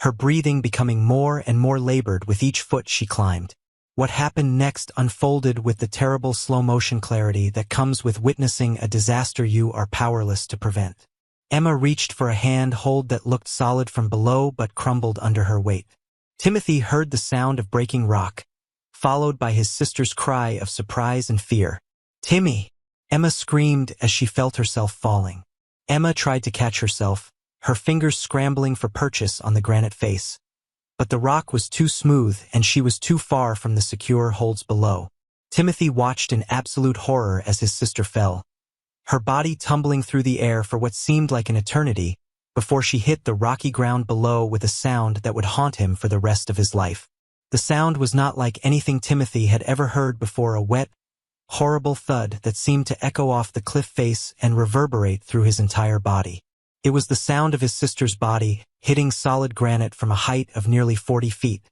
her breathing becoming more and more labored with each foot she climbed. What happened next unfolded with the terrible slow-motion clarity that comes with witnessing a disaster you are powerless to prevent. Emma reached for a hand-hold that looked solid from below but crumbled under her weight. Timothy heard the sound of breaking rock, followed by his sister's cry of surprise and fear. "Timmy!" Emma screamed as she felt herself falling. Emma tried to catch herself, her fingers scrambling for purchase on the granite face. But the rock was too smooth and she was too far from the secure holds below. Timothy watched in absolute horror as his sister fell, her body tumbling through the air for what seemed like an eternity before she hit the rocky ground below with a sound that would haunt him for the rest of his life. The sound was not like anything Timothy had ever heard before, a wet, horrible thud that seemed to echo off the cliff face and reverberate through his entire body. It was the sound of his sister's body hitting solid granite from a height of nearly 40 feet,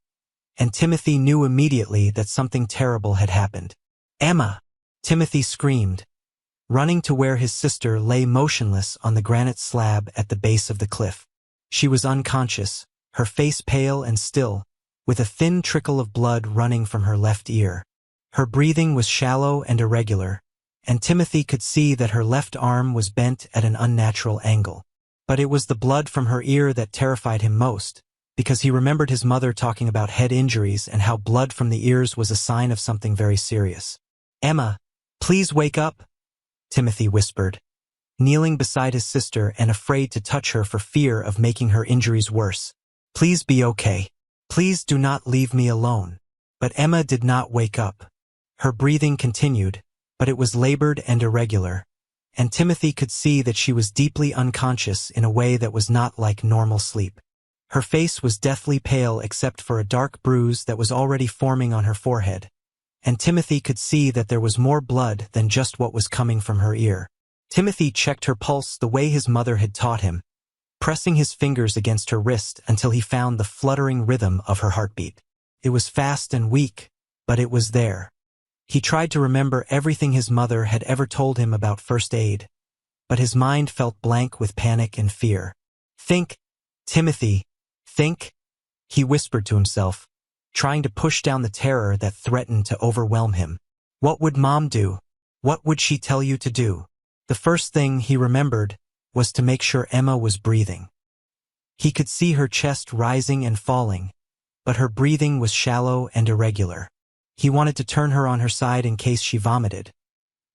and Timothy knew immediately that something terrible had happened. "Emma!" Timothy screamed, running to where his sister lay motionless on the granite slab at the base of the cliff. She was unconscious, her face pale and still, with a thin trickle of blood running from her left ear. Her breathing was shallow and irregular, and Timothy could see that her left arm was bent at an unnatural angle. But it was the blood from her ear that terrified him most, because he remembered his mother talking about head injuries and how blood from the ears was a sign of something very serious. "Emma, please wake up," Timothy whispered, kneeling beside his sister and afraid to touch her for fear of making her injuries worse. "Please be okay. Please do not leave me alone." But Emma did not wake up. Her breathing continued, but it was labored and irregular, and Timothy could see that she was deeply unconscious in a way that was not like normal sleep. Her face was deathly pale except for a dark bruise that was already forming on her forehead, and Timothy could see that there was more blood than just what was coming from her ear. Timothy checked her pulse the way his mother had taught him, pressing his fingers against her wrist until he found the fluttering rhythm of her heartbeat. It was fast and weak, but it was there. He tried to remember everything his mother had ever told him about first aid, but his mind felt blank with panic and fear. "Think, Timothy, think," he whispered to himself, trying to push down the terror that threatened to overwhelm him. "What would Mom do? What would she tell you to do?" The first thing he remembered was to make sure Emma was breathing. He could see her chest rising and falling, but her breathing was shallow and irregular. He wanted to turn her on her side in case she vomited,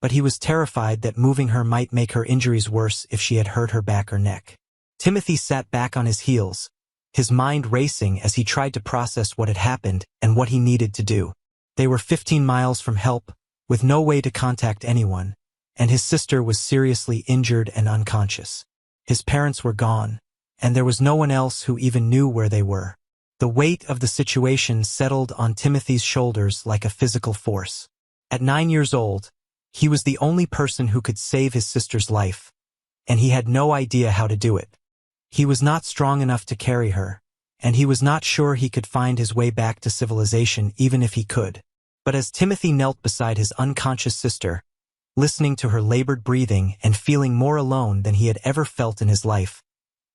but he was terrified that moving her might make her injuries worse if she had hurt her back or neck. Timothy sat back on his heels, his mind racing as he tried to process what had happened and what he needed to do. They were 15 miles from help, with no way to contact anyone, and his sister was seriously injured and unconscious. His parents were gone, and there was no one else who even knew where they were. The weight of the situation settled on Timothy's shoulders like a physical force. At 9 years old, he was the only person who could save his sister's life, and he had no idea how to do it. He was not strong enough to carry her, and he was not sure he could find his way back to civilization even if he could. But as Timothy knelt beside his unconscious sister, listening to her labored breathing and feeling more alone than he had ever felt in his life,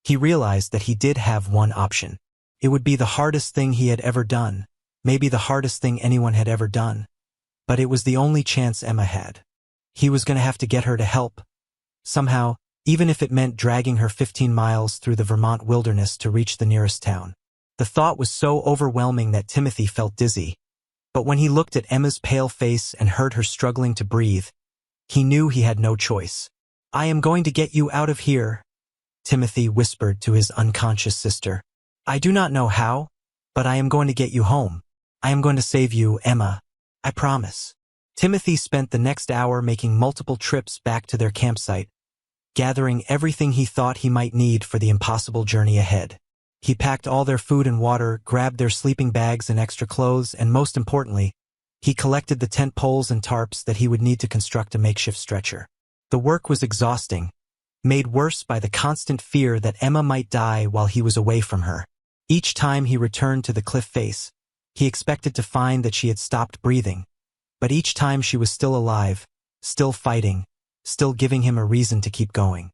he realized that he did have one option. It would be the hardest thing he had ever done, maybe the hardest thing anyone had ever done, but it was the only chance Emma had. He was going to have to get her to help, somehow, even if it meant dragging her 15 miles through the Vermont wilderness to reach the nearest town. The thought was so overwhelming that Timothy felt dizzy, but when he looked at Emma's pale face and heard her struggling to breathe, he knew he had no choice. "I am going to get you out of here," Timothy whispered to his unconscious sister. "I do not know how, but I am going to get you home. I am going to save you, Emma. I promise." Timothy spent the next hour making multiple trips back to their campsite, gathering everything he thought he might need for the impossible journey ahead. He packed all their food and water, grabbed their sleeping bags and extra clothes, and most importantly, he collected the tent poles and tarps that he would need to construct a makeshift stretcher. The work was exhausting, made worse by the constant fear that Emma might die while he was away from her. Each time he returned to the cliff face, he expected to find that she had stopped breathing, but each time she was still alive, still fighting, still giving him a reason to keep going.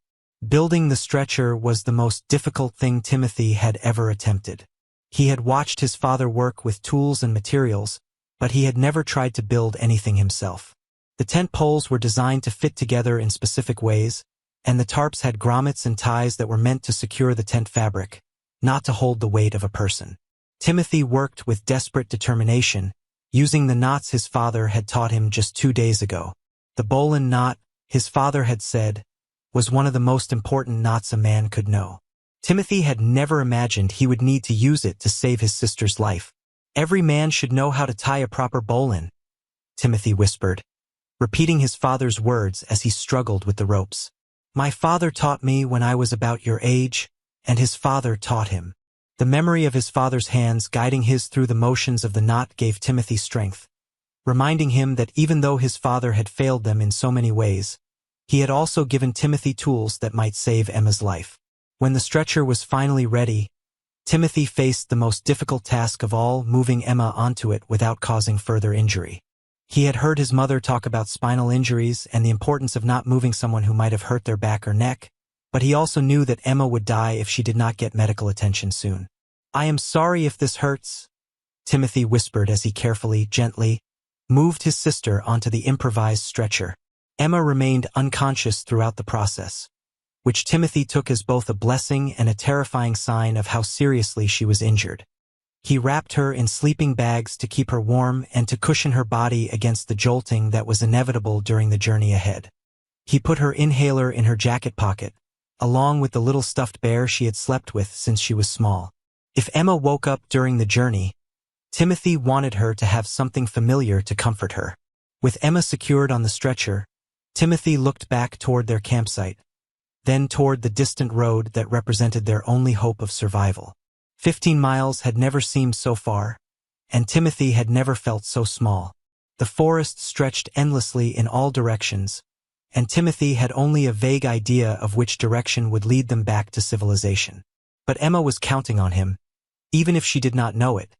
Building the stretcher was the most difficult thing Timothy had ever attempted. He had watched his father work with tools and materials, but he had never tried to build anything himself. The tent poles were designed to fit together in specific ways, and the tarps had grommets and ties that were meant to secure the tent fabric, not to hold the weight of a person. Timothy worked with desperate determination, using the knots his father had taught him just 2 days ago. The Bolen knot, his father had said, was one of the most important knots a man could know. Timothy had never imagined he would need to use it to save his sister's life. "Every man should know how to tie a proper Bolen," Timothy whispered, repeating his father's words as he struggled with the ropes. "My father taught me when I was about your age, and his father taught him." The memory of his father's hands guiding his through the motions of the knot gave Timothy strength, reminding him that even though his father had failed them in so many ways, he had also given Timothy tools that might save Emma's life. When the stretcher was finally ready, Timothy faced the most difficult task of all, moving Emma onto it without causing further injury. He had heard his mother talk about spinal injuries and the importance of not moving someone who might have hurt their back or neck, but he also knew that Emma would die if she did not get medical attention soon. "I am sorry if this hurts," Timothy whispered as he carefully, gently, moved his sister onto the improvised stretcher. Emma remained unconscious throughout the process, which Timothy took as both a blessing and a terrifying sign of how seriously she was injured. He wrapped her in sleeping bags to keep her warm and to cushion her body against the jolting that was inevitable during the journey ahead. He put her inhaler in her jacket pocket, along with the little stuffed bear she had slept with since she was small. If Emma woke up during the journey, Timothy wanted her to have something familiar to comfort her. With Emma secured on the stretcher, Timothy looked back toward their campsite, then toward the distant road that represented their only hope of survival. 15 miles had never seemed so far, and Timothy had never felt so small. The forest stretched endlessly in all directions, and Timothy had only a vague idea of which direction would lead them back to civilization. But Emma was counting on him, even if she did not know it,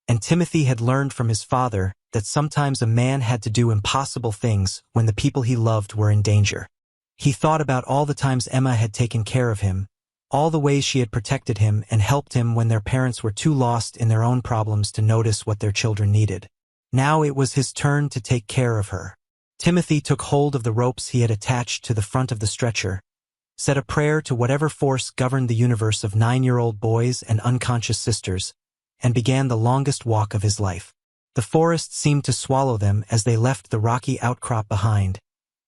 and Timothy had learned from his father that sometimes a man had to do impossible things when the people he loved were in danger. He thought about all the times Emma had taken care of him, all the ways she had protected him and helped him when their parents were too lost in their own problems to notice what their children needed. Now it was his turn to take care of her. Timothy took hold of the ropes he had attached to the front of the stretcher, said a prayer to whatever force governed the universe of 9-year-old boys and unconscious sisters, and began the longest walk of his life. The forest seemed to swallow them as they left the rocky outcrop behind,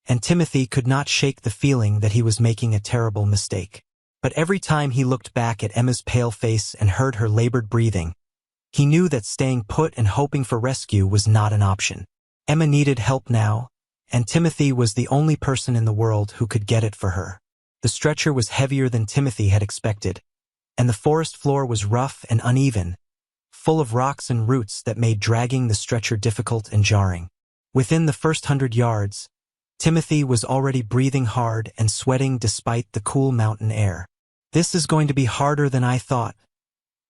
and Timothy could not shake the feeling that he was making a terrible mistake. But every time he looked back at Emma's pale face and heard her labored breathing, he knew that staying put and hoping for rescue was not an option. Emma needed help now, and Timothy was the only person in the world who could get it for her. The stretcher was heavier than Timothy had expected, and the forest floor was rough and uneven, full of rocks and roots that made dragging the stretcher difficult and jarring. Within the first 100 yards, Timothy was already breathing hard and sweating despite the cool mountain air. "This is going to be harder than I thought,"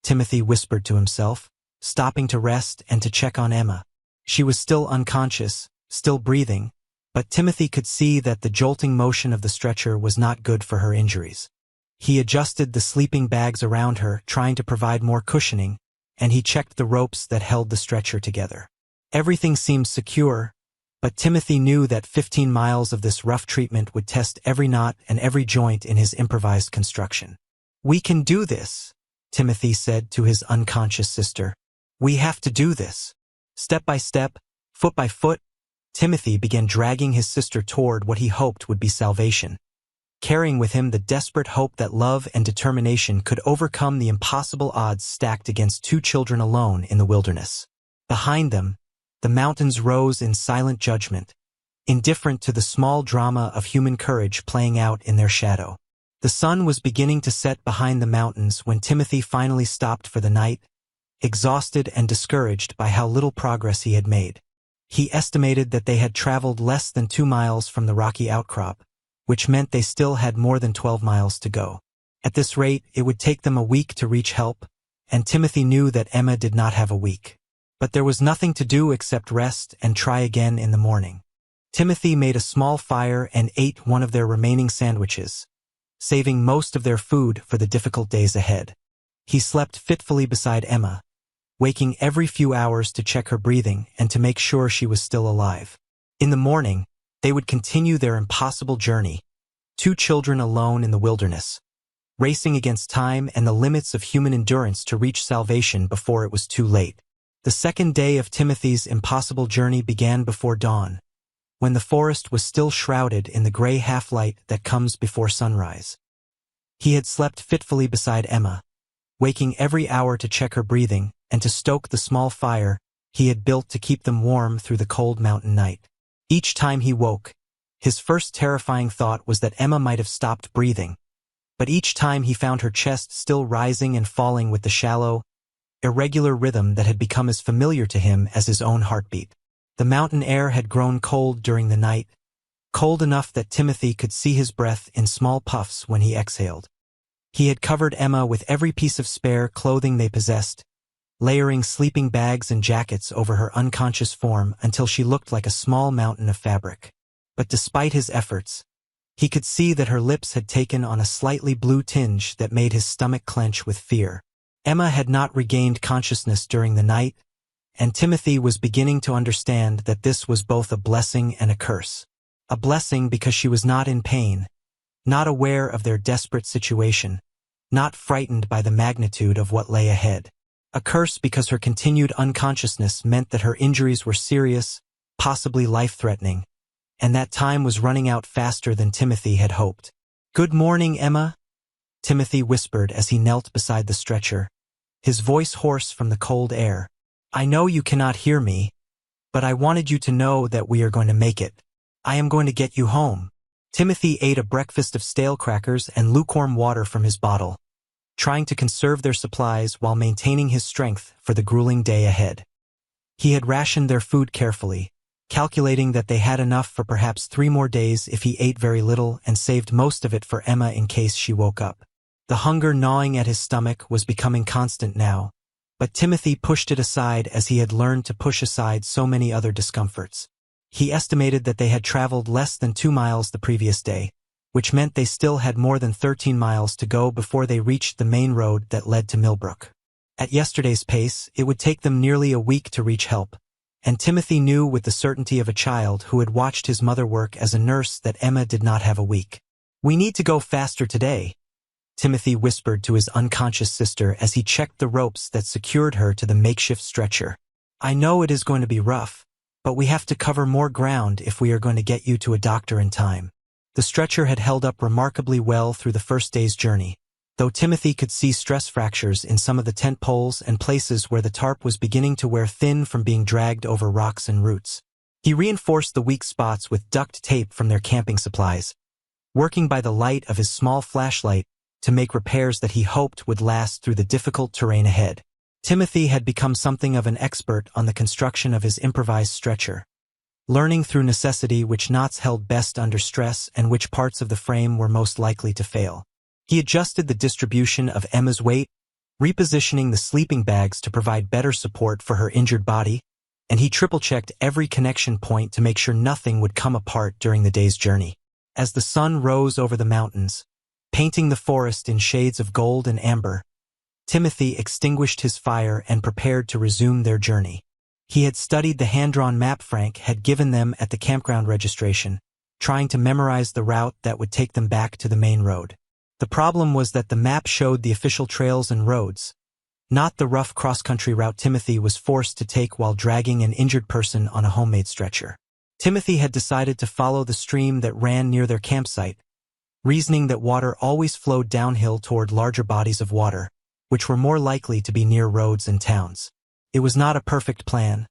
Timothy whispered to himself, stopping to rest and to check on Emma. She was still unconscious, still breathing, but Timothy could see that the jolting motion of the stretcher was not good for her injuries. He adjusted the sleeping bags around her, trying to provide more cushioning, and he checked the ropes that held the stretcher together. Everything seemed secure, but Timothy knew that 15 miles of this rough treatment would test every knot and every joint in his improvised construction. "We can do this," Timothy said to his unconscious sister. "We have to do this." Step by step, foot by foot, Timothy began dragging his sister toward what he hoped would be salvation, carrying with him the desperate hope that love and determination could overcome the impossible odds stacked against two children alone in the wilderness. Behind them, the mountains rose in silent judgment, indifferent to the small drama of human courage playing out in their shadow. The sun was beginning to set behind the mountains when Timothy finally stopped for the night, exhausted and discouraged by how little progress he had made. He estimated that they had traveled less than 2 miles from the rocky outcrop, which meant they still had more than 12 miles to go. At this rate, it would take them a week to reach help, and Timothy knew that Emma did not have a week. But there was nothing to do except rest and try again in the morning. Timothy made a small fire and ate one of their remaining sandwiches, saving most of their food for the difficult days ahead. He slept fitfully beside Emma, waking every few hours to check her breathing and to make sure she was still alive. In the morning, they would continue their impossible journey, two children alone in the wilderness, racing against time and the limits of human endurance to reach salvation before it was too late. The second day of Timothy's impossible journey began before dawn, when the forest was still shrouded in the gray half-light that comes before sunrise. He had slept fitfully beside Emma, waking every hour to check her breathing and to stoke the small fire he had built to keep them warm through the cold mountain night. Each time he woke, his first terrifying thought was that Emma might have stopped breathing, but each time he found her chest still rising and falling with the shallow, irregular rhythm that had become as familiar to him as his own heartbeat. The mountain air had grown cold during the night, cold enough that Timothy could see his breath in small puffs when he exhaled. He had covered Emma with every piece of spare clothing they possessed, layering sleeping bags and jackets over her unconscious form until she looked like a small mountain of fabric. But despite his efforts, he could see that her lips had taken on a slightly blue tinge that made his stomach clench with fear. Emma had not regained consciousness during the night, and Timothy was beginning to understand that this was both a blessing and a curse. A blessing because she was not in pain, not aware of their desperate situation, not frightened by the magnitude of what lay ahead. A curse because her continued unconsciousness meant that her injuries were serious, possibly life-threatening, and that time was running out faster than Timothy had hoped. "Good morning, Emma," Timothy whispered as he knelt beside the stretcher, his voice hoarse from the cold air. "I know you cannot hear me, but I wanted you to know that we are going to make it. I am going to get you home." Timothy ate a breakfast of stale crackers and lukewarm water from his bottle, trying to conserve their supplies while maintaining his strength for the grueling day ahead. He had rationed their food carefully, calculating that they had enough for perhaps 3 more days if he ate very little and saved most of it for Emma in case she woke up. The hunger gnawing at his stomach was becoming constant now, but Timothy pushed it aside as he had learned to push aside so many other discomforts. He estimated that they had traveled less than 2 miles the previous day, which meant they still had more than 13 miles to go before they reached the main road that led to Millbrook. At yesterday's pace, it would take them nearly a week to reach help, and Timothy knew with the certainty of a child who had watched his mother work as a nurse that Emma did not have a week. "We need to go faster today," Timothy whispered to his unconscious sister as he checked the ropes that secured her to the makeshift stretcher. "I know it is going to be rough, but we have to cover more ground if we are going to get you to a doctor in time." The stretcher had held up remarkably well through the first day's journey, though Timothy could see stress fractures in some of the tent poles and places where the tarp was beginning to wear thin from being dragged over rocks and roots. He reinforced the weak spots with duct tape from their camping supplies, working by the light of his small flashlight to make repairs that he hoped would last through the difficult terrain ahead. Timothy had become something of an expert on the construction of his improvised stretcher, learning through necessity which knots held best under stress and which parts of the frame were most likely to fail. He adjusted the distribution of Emma's weight, repositioning the sleeping bags to provide better support for her injured body, and he triple-checked every connection point to make sure nothing would come apart during the day's journey. As the sun rose over the mountains, painting the forest in shades of gold and amber, Timothy extinguished his fire and prepared to resume their journey. He had studied the hand-drawn map Frank had given them at the campground registration, trying to memorize the route that would take them back to the main road. The problem was that the map showed the official trails and roads, not the rough cross-country route Timothy was forced to take while dragging an injured person on a homemade stretcher. Timothy had decided to follow the stream that ran near their campsite, reasoning that water always flowed downhill toward larger bodies of water, which were more likely to be near roads and towns. It was not a perfect plan,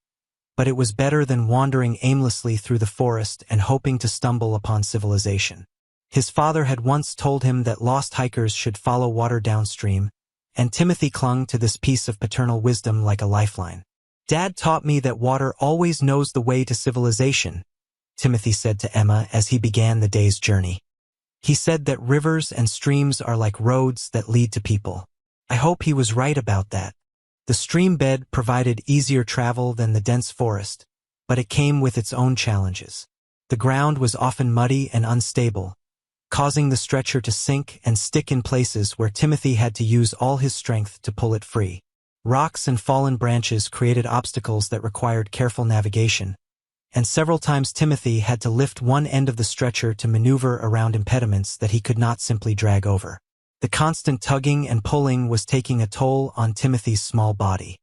but it was better than wandering aimlessly through the forest and hoping to stumble upon civilization. His father had once told him that lost hikers should follow water downstream, and Timothy clung to this piece of paternal wisdom like a lifeline. "Dad taught me that water always knows the way to civilization," Timothy said to Emma as he began the day's journey. "He said that rivers and streams are like roads that lead to people." I hope he was right about that. The stream bed provided easier travel than the dense forest, but it came with its own challenges. The ground was often muddy and unstable, causing the stretcher to sink and stick in places where Timothy had to use all his strength to pull it free. Rocks and fallen branches created obstacles that required careful navigation, and several times Timothy had to lift one end of the stretcher to maneuver around impediments that he could not simply drag over. The constant tugging and pulling was taking a toll on Timothy's small body.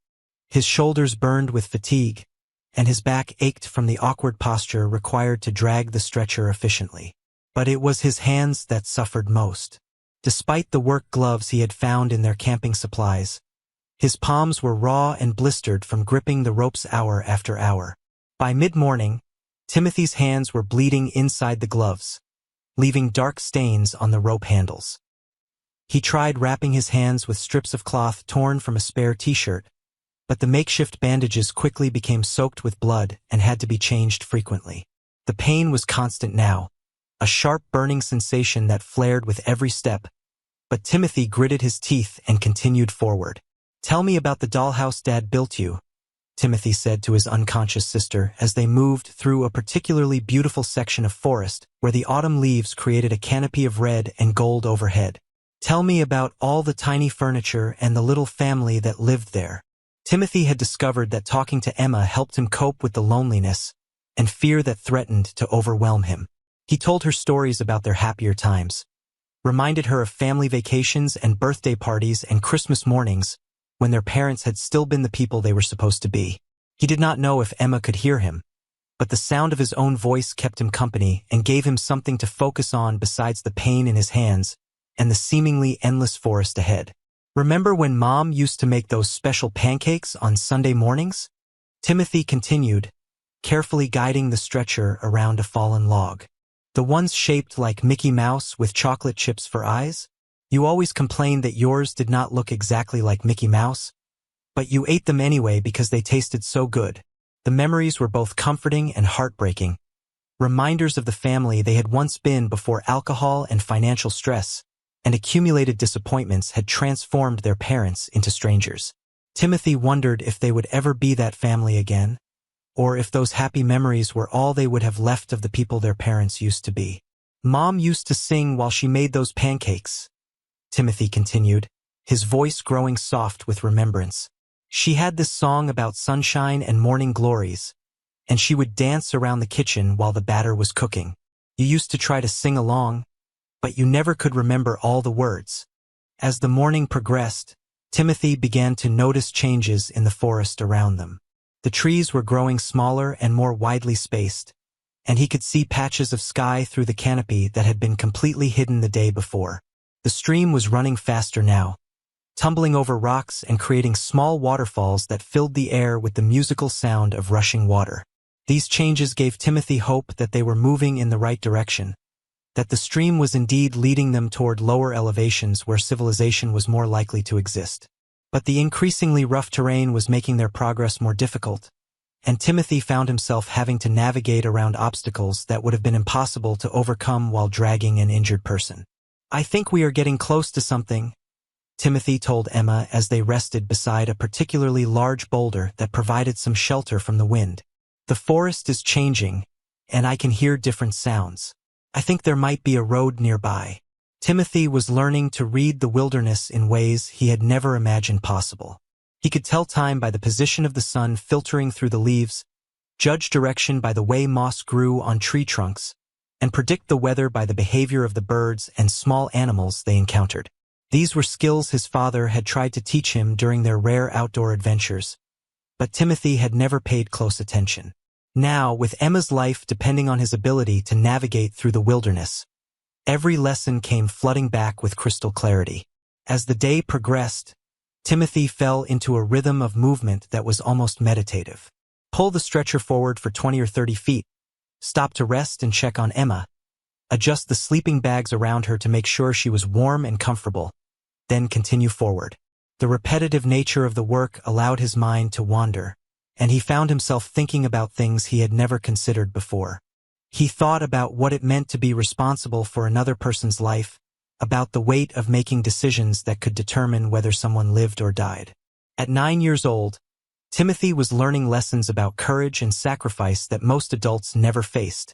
His shoulders burned with fatigue, and his back ached from the awkward posture required to drag the stretcher efficiently. But it was his hands that suffered most. Despite the work gloves he had found in their camping supplies, his palms were raw and blistered from gripping the ropes hour after hour. By mid-morning, Timothy's hands were bleeding inside the gloves, leaving dark stains on the rope handles. He tried wrapping his hands with strips of cloth torn from a spare t-shirt, but the makeshift bandages quickly became soaked with blood and had to be changed frequently. The pain was constant now, a sharp burning sensation that flared with every step, but Timothy gritted his teeth and continued forward. "Tell me about the dollhouse Dad built you," Timothy said to his unconscious sister as they moved through a particularly beautiful section of forest where the autumn leaves created a canopy of red and gold overhead. "Tell me about all the tiny furniture and the little family that lived there." Timothy had discovered that talking to Emma helped him cope with the loneliness and fear that threatened to overwhelm him. He told her stories about their happier times, reminded her of family vacations and birthday parties and Christmas mornings when their parents had still been the people they were supposed to be. He did not know if Emma could hear him, but the sound of his own voice kept him company and gave him something to focus on besides the pain in his hands and the seemingly endless forest ahead. "Remember when Mom used to make those special pancakes on Sunday mornings?" Timothy continued, carefully guiding the stretcher around a fallen log. "The ones shaped like Mickey Mouse with chocolate chips for eyes? You always complained that yours did not look exactly like Mickey Mouse, but you ate them anyway because they tasted so good." The memories were both comforting and heartbreaking, reminders of the family they had once been before alcohol and financial stress and accumulated disappointments had transformed their parents into strangers. Timothy wondered if they would ever be that family again, or if those happy memories were all they would have left of the people their parents used to be. "Mom used to sing while she made those pancakes," Timothy continued, his voice growing soft with remembrance. "She had this song about sunshine and morning glories, and she would dance around the kitchen while the batter was cooking. You used to try to sing along, but you never could remember all the words. As the morning progressed, Timothy began to notice changes in the forest around them. The trees were growing smaller and more widely spaced, and he could see patches of sky through the canopy that had been completely hidden the day before. The stream was running faster now, tumbling over rocks and creating small waterfalls that filled the air with the musical sound of rushing water. These changes gave Timothy hope that they were moving in the right direction, that the stream was indeed leading them toward lower elevations where civilization was more likely to exist. But the increasingly rough terrain was making their progress more difficult, and Timothy found himself having to navigate around obstacles that would have been impossible to overcome while dragging an injured person. "I think we are getting close to something," Timothy told Emma as they rested beside a particularly large boulder that provided some shelter from the wind. "The forest is changing, and I can hear different sounds. I think there might be a road nearby." Timothy was learning to read the wilderness in ways he had never imagined possible. He could tell time by the position of the sun filtering through the leaves, judge direction by the way moss grew on tree trunks, and predict the weather by the behavior of the birds and small animals they encountered. These were skills his father had tried to teach him during their rare outdoor adventures, but Timothy had never paid close attention. Now, with Emma's life depending on his ability to navigate through the wilderness, every lesson came flooding back with crystal clarity. As the day progressed, Timothy fell into a rhythm of movement that was almost meditative. Pull the stretcher forward for 20 or 30 feet, stop to rest and check on Emma, adjust the sleeping bags around her to make sure she was warm and comfortable, then continue forward. The repetitive nature of the work allowed his mind to wander, and he found himself thinking about things he had never considered before. He thought about what it meant to be responsible for another person's life, about the weight of making decisions that could determine whether someone lived or died. At 9 years old, Timothy was learning lessons about courage and sacrifice that most adults never faced,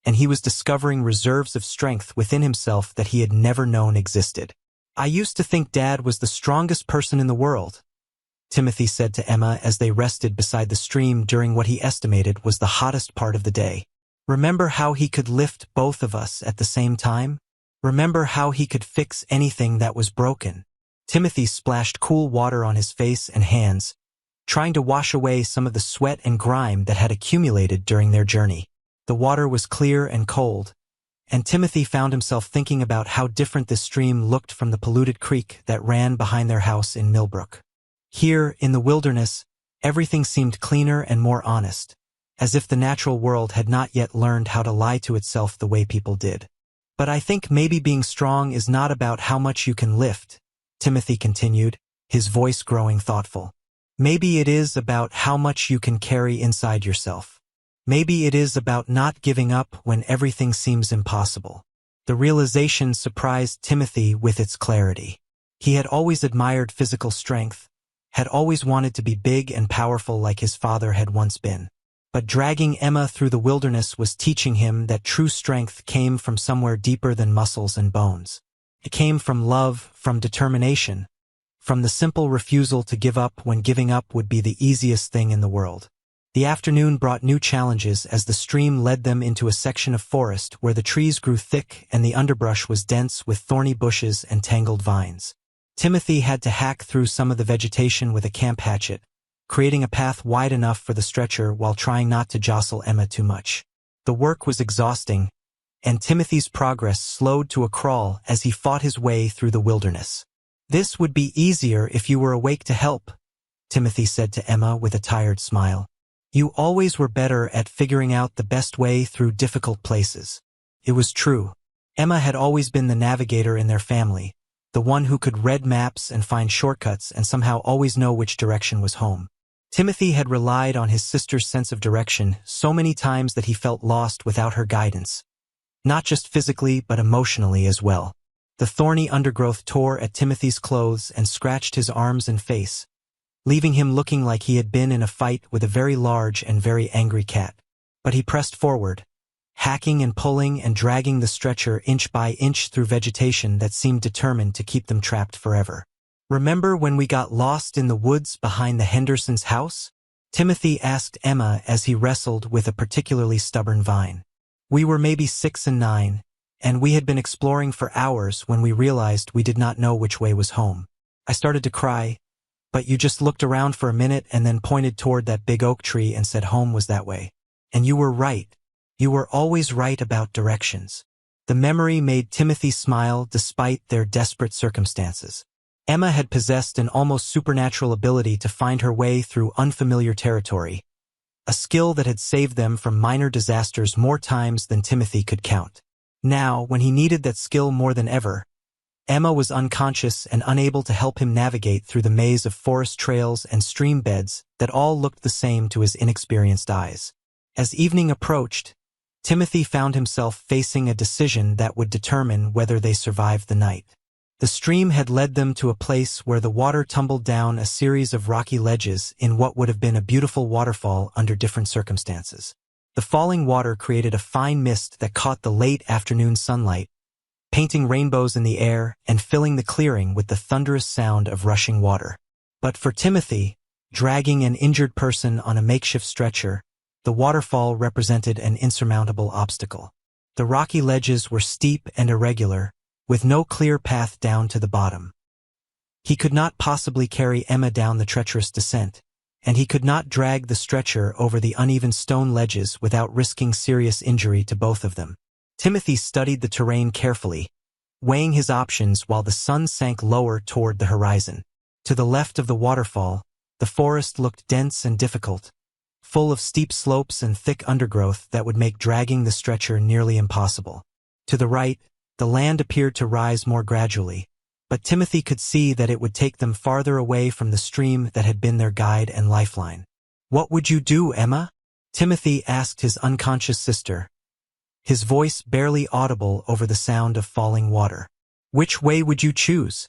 and he was discovering reserves of strength within himself that he had never known existed. "I used to think Dad was the strongest person in the world," Timothy said to Emma as they rested beside the stream during what he estimated was the hottest part of the day. "Remember how he could lift both of us at the same time? Remember how he could fix anything that was broken?" Timothy splashed cool water on his face and hands, trying to wash away some of the sweat and grime that had accumulated during their journey. The water was clear and cold, and Timothy found himself thinking about how different this stream looked from the polluted creek that ran behind their house in Millbrook. Here, in the wilderness, everything seemed cleaner and more honest, as if the natural world had not yet learned how to lie to itself the way people did. "But I think maybe being strong is not about how much you can lift," Timothy continued, his voice growing thoughtful. "Maybe it is about how much you can carry inside yourself. Maybe it is about not giving up when everything seems impossible." The realization surprised Timothy with its clarity. He had always admired physical strength, had always wanted to be big and powerful like his father had once been. But dragging Emma through the wilderness was teaching him that true strength came from somewhere deeper than muscles and bones. It came from love, from determination, from the simple refusal to give up when giving up would be the easiest thing in the world. The afternoon brought new challenges as the stream led them into a section of forest where the trees grew thick and the underbrush was dense with thorny bushes and tangled vines. Timothy had to hack through some of the vegetation with a camp hatchet, creating a path wide enough for the stretcher while trying not to jostle Emma too much. The work was exhausting, and Timothy's progress slowed to a crawl as he fought his way through the wilderness. "This would be easier if you were awake to help," Timothy said to Emma with a tired smile. "You always were better at figuring out the best way through difficult places." It was true. Emma had always been the navigator in their family, the one who could read maps and find shortcuts and somehow always know which direction was home. Timothy had relied on his sister's sense of direction so many times that he felt lost without her guidance, not just physically but emotionally as well. The thorny undergrowth tore at Timothy's clothes and scratched his arms and face, leaving him looking like he had been in a fight with a very large and very angry cat. But he pressed forward, hacking and pulling and dragging the stretcher inch by inch through vegetation that seemed determined to keep them trapped forever. "Remember when we got lost in the woods behind the Hendersons' house?" Timothy asked Emma as he wrestled with a particularly stubborn vine. "We were maybe 6 and 9, and we had been exploring for hours when we realized we did not know which way was home. I started to cry, but you just looked around for a minute and then pointed toward that big oak tree and said home was that way. And you were right. You were always right about directions. The memory made Timothy smile despite their desperate circumstances. Emma had possessed an almost supernatural ability to find her way through unfamiliar territory, a skill that had saved them from minor disasters more times than Timothy could count. Now, when he needed that skill more than ever, Emma was unconscious and unable to help him navigate through the maze of forest trails and stream beds that all looked the same to his inexperienced eyes. As evening approached, Timothy found himself facing a decision that would determine whether they survived the night. The stream had led them to a place where the water tumbled down a series of rocky ledges in what would have been a beautiful waterfall under different circumstances. The falling water created a fine mist that caught the late afternoon sunlight, painting rainbows in the air and filling the clearing with the thunderous sound of rushing water. But for Timothy, dragging an injured person on a makeshift stretcher, the waterfall represented an insurmountable obstacle. The rocky ledges were steep and irregular, with no clear path down to the bottom. He could not possibly carry Emma down the treacherous descent, and he could not drag the stretcher over the uneven stone ledges without risking serious injury to both of them. Timothy studied the terrain carefully, weighing his options while the sun sank lower toward the horizon. To the left of the waterfall, the forest looked dense and difficult, full of steep slopes and thick undergrowth that would make dragging the stretcher nearly impossible. To the right, the land appeared to rise more gradually, but Timothy could see that it would take them farther away from the stream that had been their guide and lifeline. "What would you do, Emma?" Timothy asked his unconscious sister, his voice barely audible over the sound of falling water. "Which way would you choose?"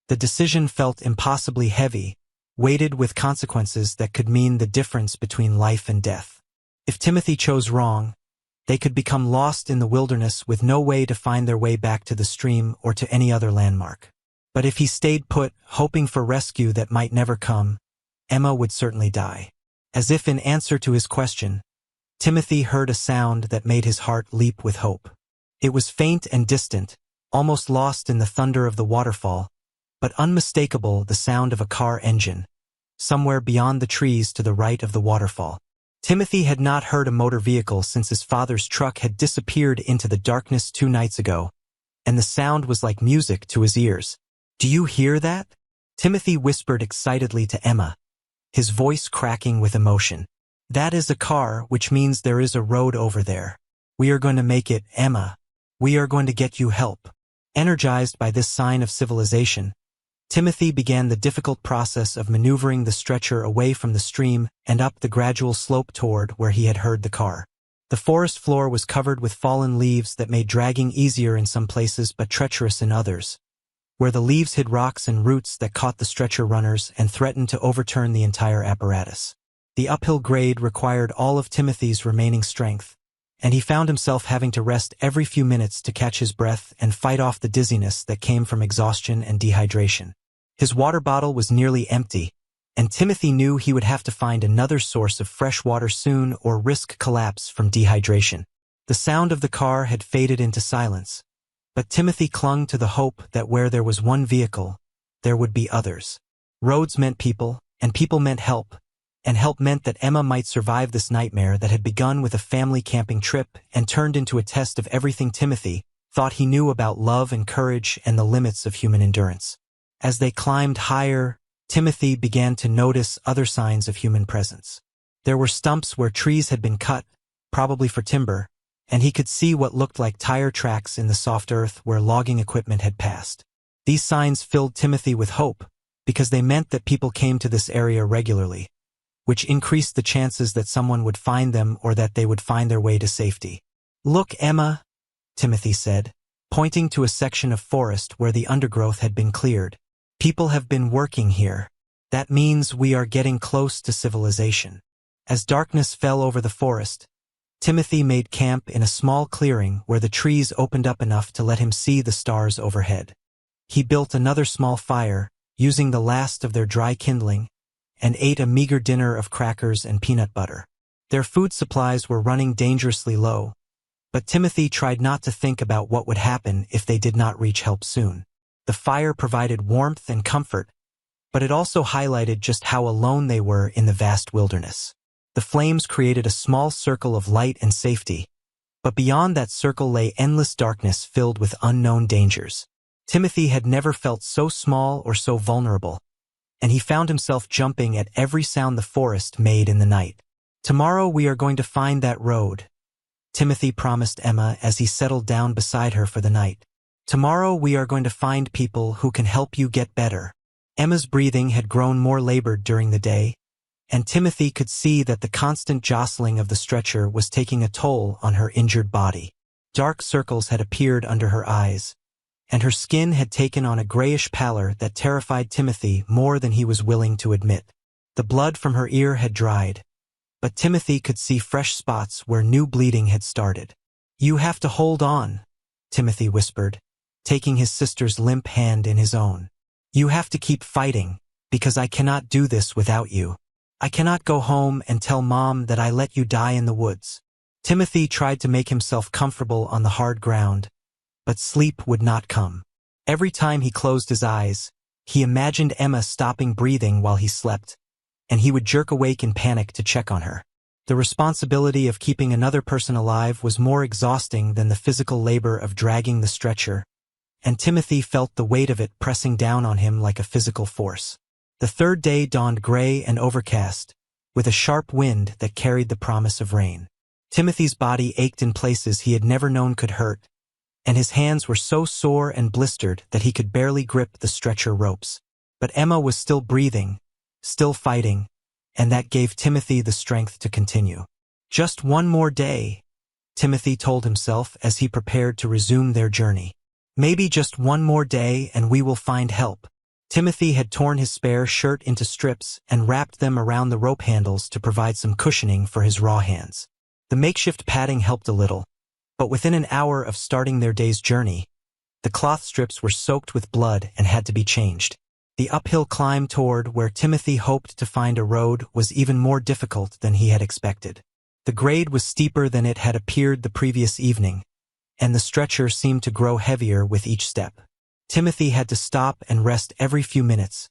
The decision felt impossibly heavy, weighted with consequences that could mean the difference between life and death. If Timothy chose wrong, they could become lost in the wilderness with no way to find their way back to the stream or to any other landmark. But if he stayed put, hoping for rescue that might never come, Emma would certainly die. As if in answer to his question, Timothy heard a sound that made his heart leap with hope. It was faint and distant, almost lost in the thunder of the waterfall, but unmistakable, the sound of a car engine, somewhere beyond the trees to the right of the waterfall. Timothy had not heard a motor vehicle since his father's truck had disappeared into the darkness 2 nights ago, and the sound was like music to his ears. "Do you hear that?" Timothy whispered excitedly to Emma, his voice cracking with emotion. "That is a car, which means there is a road over there. We are going to make it, Emma. We are going to get you help." Energized by this sign of civilization, Timothy began the difficult process of maneuvering the stretcher away from the stream and up the gradual slope toward where he had heard the car. The forest floor was covered with fallen leaves that made dragging easier in some places but treacherous in others, where the leaves hid rocks and roots that caught the stretcher runners and threatened to overturn the entire apparatus. The uphill grade required all of Timothy's remaining strength, and he found himself having to rest every few minutes to catch his breath and fight off the dizziness that came from exhaustion and dehydration. His water bottle was nearly empty, and Timothy knew he would have to find another source of fresh water soon or risk collapse from dehydration. The sound of the car had faded into silence, but Timothy clung to the hope that where there was one vehicle, there would be others. Roads meant people, and people meant help, and help meant that Emma might survive this nightmare that had begun with a family camping trip and turned into a test of everything Timothy thought he knew about love and courage and the limits of human endurance. As they climbed higher, Timothy began to notice other signs of human presence. There were stumps where trees had been cut, probably for timber, and he could see what looked like tire tracks in the soft earth where logging equipment had passed. These signs filled Timothy with hope, because they meant that people came to this area regularly, which increased the chances that someone would find them or that they would find their way to safety. "Look, Emma," Timothy said, pointing to a section of forest where the undergrowth had been cleared. "People have been working here. That means we are getting close to civilization." As darkness fell over the forest, Timothy made camp in a small clearing where the trees opened up enough to let him see the stars overhead. He built another small fire, using the last of their dry kindling, and ate a meager dinner of crackers and peanut butter. Their food supplies were running dangerously low, But Timothy tried not to think about what would happen if they did not reach help soon. The fire provided warmth and comfort, but it also highlighted just how alone they were in the vast wilderness. The flames created a small circle of light and safety, but beyond that circle lay endless darkness filled with unknown dangers. Timothy had never felt so small or so vulnerable, and he found himself jumping at every sound the forest made in the night. "Tomorrow we are going to find that road," Timothy promised Emma as he settled down beside her for the night. "Tomorrow we are going to find people who can help you get better." Emma's breathing had grown more labored during the day, and Timothy could see that the constant jostling of the stretcher was taking a toll on her injured body. Dark circles had appeared under her eyes, and her skin had taken on a grayish pallor that terrified Timothy more than he was willing to admit. The blood from her ear had dried, but Timothy could see fresh spots where new bleeding had started. "You have to hold on," Timothy whispered, taking his sister's limp hand in his own. "You have to keep fighting, because I cannot do this without you. I cannot go home and tell Mom that I let you die in the woods." Timothy tried to make himself comfortable on the hard ground, but sleep would not come. Every time he closed his eyes, he imagined Emma stopping breathing while he slept, and he would jerk awake in panic to check on her. The responsibility of keeping another person alive was more exhausting than the physical labor of dragging the stretcher, and Timothy felt the weight of it pressing down on him like a physical force. The third day dawned gray and overcast, with a sharp wind that carried the promise of rain. Timothy's body ached in places he had never known could hurt, and his hands were so sore and blistered that he could barely grip the stretcher ropes. But Emma was still breathing, still fighting, and that gave Timothy the strength to continue. "Just one more day," Timothy told himself as he prepared to resume their journey. "Maybe just one more day and we will find help." Timothy had torn his spare shirt into strips and wrapped them around the rope handles to provide some cushioning for his raw hands. The makeshift padding helped a little, but within an hour of starting their day's journey, the cloth strips were soaked with blood and had to be changed. The uphill climb toward where Timothy hoped to find a road was even more difficult than he had expected. The grade was steeper than it had appeared the previous evening, and the stretcher seemed to grow heavier with each step. Timothy had to stop and rest every few minutes,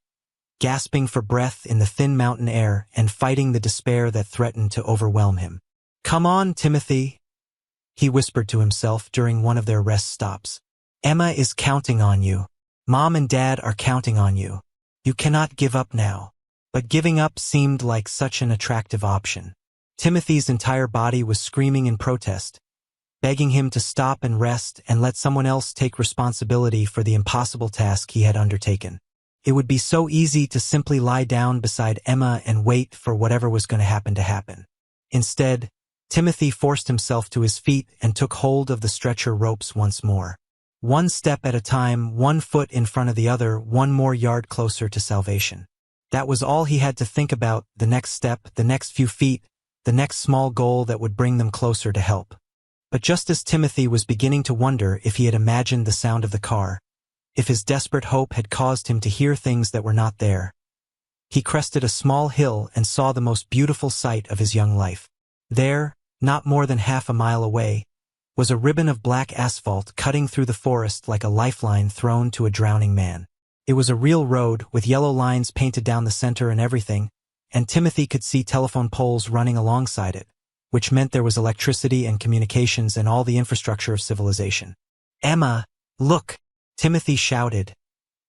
gasping for breath in the thin mountain air and fighting the despair that threatened to overwhelm him. "Come on, Timothy," he whispered to himself during one of their rest stops. "Emma is counting on you. Mom and Dad are counting on you. You cannot give up now." But giving up seemed like such an attractive option. Timothy's entire body was screaming in protest, begging him to stop and rest and let someone else take responsibility for the impossible task he had undertaken. It would be so easy to simply lie down beside Emma and wait for whatever was going to happen. Instead, Timothy forced himself to his feet and took hold of the stretcher ropes once more. One step at a time, one foot in front of the other, one more yard closer to salvation. That was all he had to think about: the next step, the next few feet, the next small goal that would bring them closer to help. But just as Timothy was beginning to wonder if he had imagined the sound of the car, if his desperate hope had caused him to hear things that were not there, he crested a small hill and saw the most beautiful sight of his young life. There, not more than half a mile away, was a ribbon of black asphalt cutting through the forest like a lifeline thrown to a drowning man. It was a real road with yellow lines painted down the center and everything, and Timothy could see telephone poles running alongside it, which meant there was electricity and communications and all the infrastructure of civilization. "Emma, look!" Timothy shouted,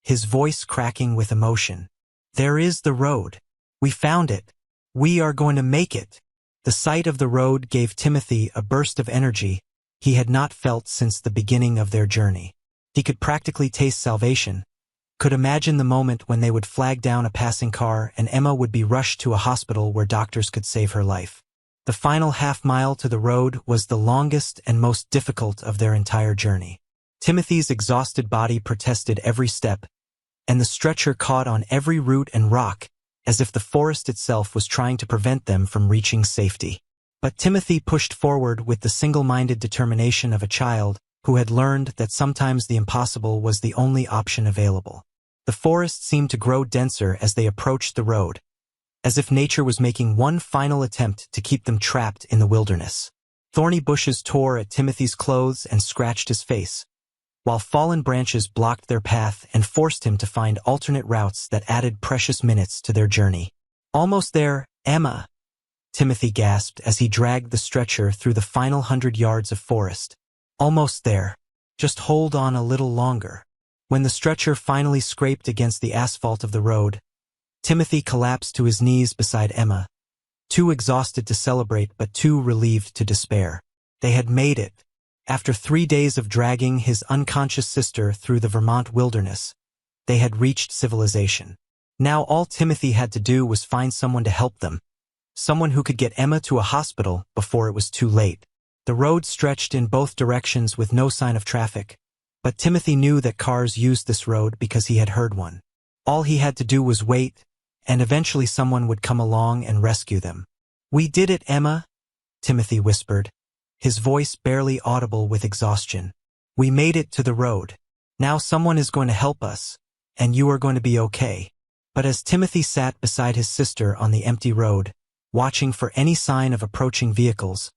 his voice cracking with emotion. "There is the road. We found it. We are going to make it." The sight of the road gave Timothy a burst of energy he had not felt since the beginning of their journey. He could practically taste salvation, could imagine the moment when they would flag down a passing car and Emma would be rushed to a hospital where doctors could save her life. The final half-mile to the road was the longest and most difficult of their entire journey. Timothy's exhausted body protested every step, and the stretcher caught on every root and rock, as if the forest itself was trying to prevent them from reaching safety. But Timothy pushed forward with the single-minded determination of a child who had learned that sometimes the impossible was the only option available. The forest seemed to grow denser as they approached the road, as if nature was making one final attempt to keep them trapped in the wilderness. Thorny bushes tore at Timothy's clothes and scratched his face, while fallen branches blocked their path and forced him to find alternate routes that added precious minutes to their journey. Almost there, Emma, Timothy gasped as he dragged the stretcher through the final 100 yards of forest. Almost there. Just hold on a little longer. When the stretcher finally scraped against the asphalt of the road, Timothy collapsed to his knees beside Emma, too exhausted to celebrate but too relieved to despair. They had made it. After 3 days of dragging his unconscious sister through the Vermont wilderness, they had reached civilization. Now all Timothy had to do was find someone to help them, someone who could get Emma to a hospital before it was too late. The road stretched in both directions with no sign of traffic, but Timothy knew that cars used this road because he had heard one. All he had to do was wait, and eventually someone would come along and rescue them. "We did it, Emma," Timothy whispered, his voice barely audible with exhaustion. "We made it to the road. Now someone is going to help us, and you are going to be okay." But as Timothy sat beside his sister on the empty road, watching for any sign of approaching vehicles,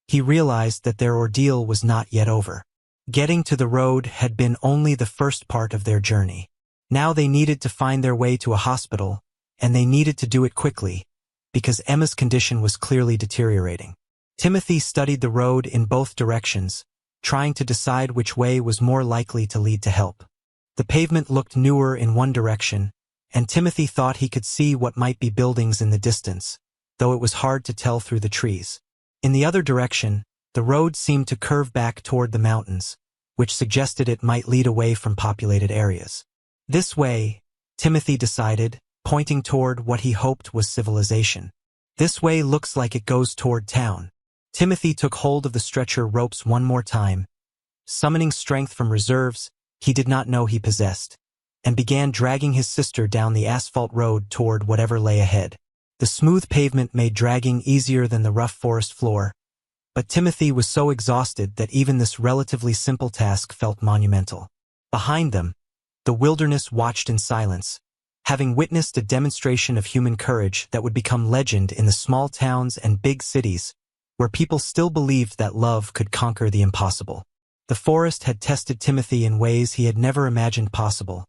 he realized that their ordeal was not yet over. Getting to the road had been only the first part of their journey. Now they needed to find their way to a hospital, and they needed to do it quickly, because Emma's condition was clearly deteriorating. Timothy studied the road in both directions, trying to decide which way was more likely to lead to help. The pavement looked newer in one direction, and Timothy thought he could see what might be buildings in the distance, though it was hard to tell through the trees. In the other direction, the road seemed to curve back toward the mountains, which suggested it might lead away from populated areas. This way, Timothy decided, pointing toward what he hoped was civilization. This way looks like it goes toward town. Timothy took hold of the stretcher ropes one more time, summoning strength from reserves he did not know he possessed, and began dragging his sister down the asphalt road toward whatever lay ahead. The smooth pavement made dragging easier than the rough forest floor, but Timothy was so exhausted that even this relatively simple task felt monumental. Behind them, the wilderness watched in silence, having witnessed a demonstration of human courage that would become legend in the small towns and big cities, where people still believed that love could conquer the impossible. The forest had tested Timothy in ways he had never imagined possible,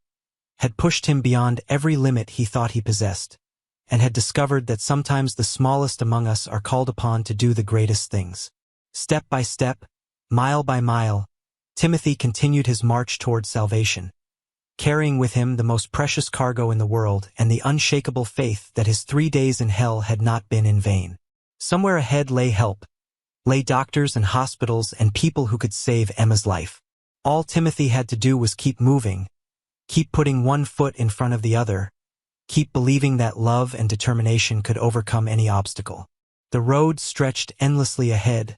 had pushed him beyond every limit he thought he possessed, and had discovered that sometimes the smallest among us are called upon to do the greatest things. Step by step, mile by mile, Timothy continued his march toward salvation, carrying with him the most precious cargo in the world and the unshakable faith that his 3 days in hell had not been in vain. Somewhere ahead lay help, lay doctors and hospitals and people who could save Emma's life. All Timothy had to do was keep moving, keep putting one foot in front of the other, keep believing that love and determination could overcome any obstacle. The road stretched endlessly ahead,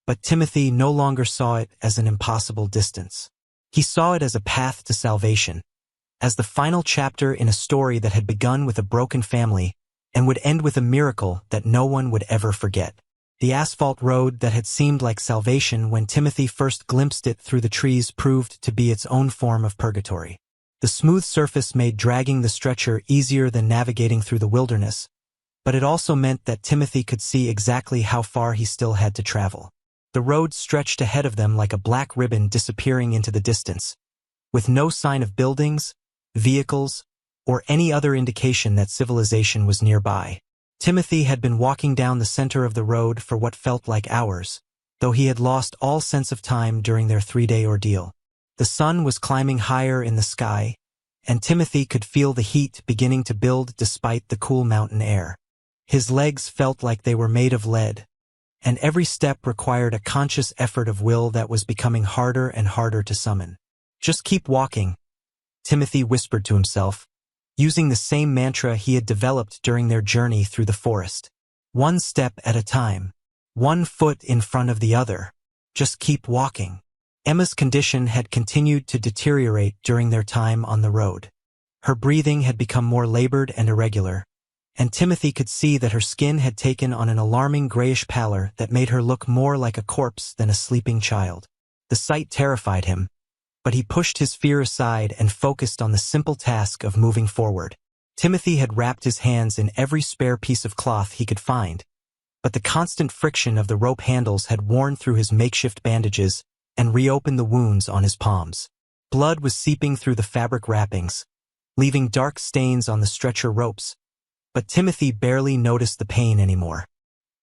but Timothy no longer saw it as an impossible distance. He saw it as a path to salvation, as the final chapter in a story that had begun with a broken family and would end with a miracle that no one would ever forget. The asphalt road that had seemed like salvation when Timothy first glimpsed it through the trees proved to be its own form of purgatory. The smooth surface made dragging the stretcher easier than navigating through the wilderness, but it also meant that Timothy could see exactly how far he still had to travel. The road stretched ahead of them like a black ribbon disappearing into the distance, with no sign of buildings, vehicles, or any other indication that civilization was nearby. Timothy had been walking down the center of the road for what felt like hours, though he had lost all sense of time during their 3-day ordeal. The sun was climbing higher in the sky, and Timothy could feel the heat beginning to build despite the cool mountain air. His legs felt like they were made of lead, and every step required a conscious effort of will that was becoming harder and harder to summon. "Just keep walking," Timothy whispered to himself, using the same mantra he had developed during their journey through the forest. One step at a time, one foot in front of the other. Just keep walking. Emma's condition had continued to deteriorate during their time on the road. Her breathing had become more labored and irregular, and Timothy could see that her skin had taken on an alarming grayish pallor that made her look more like a corpse than a sleeping child. The sight terrified him, but he pushed his fear aside and focused on the simple task of moving forward. Timothy had wrapped his hands in every spare piece of cloth he could find, but the constant friction of the rope handles had worn through his makeshift bandages and reopened the wounds on his palms. Blood was seeping through the fabric wrappings, leaving dark stains on the stretcher ropes, but Timothy barely noticed the pain anymore.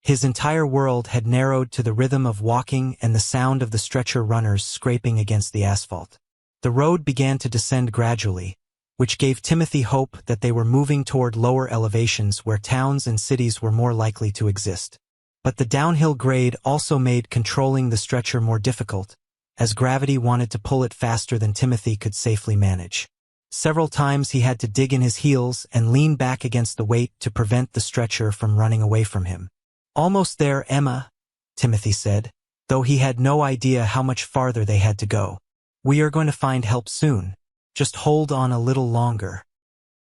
His entire world had narrowed to the rhythm of walking and the sound of the stretcher runners scraping against the asphalt. The road began to descend gradually, which gave Timothy hope that they were moving toward lower elevations where towns and cities were more likely to exist. But the downhill grade also made controlling the stretcher more difficult, as gravity wanted to pull it faster than Timothy could safely manage. Several times he had to dig in his heels and lean back against the weight to prevent the stretcher from running away from him. "Almost there, Emma," Timothy said, though he had no idea how much farther they had to go. "We are going to find help soon. Just hold on a little longer."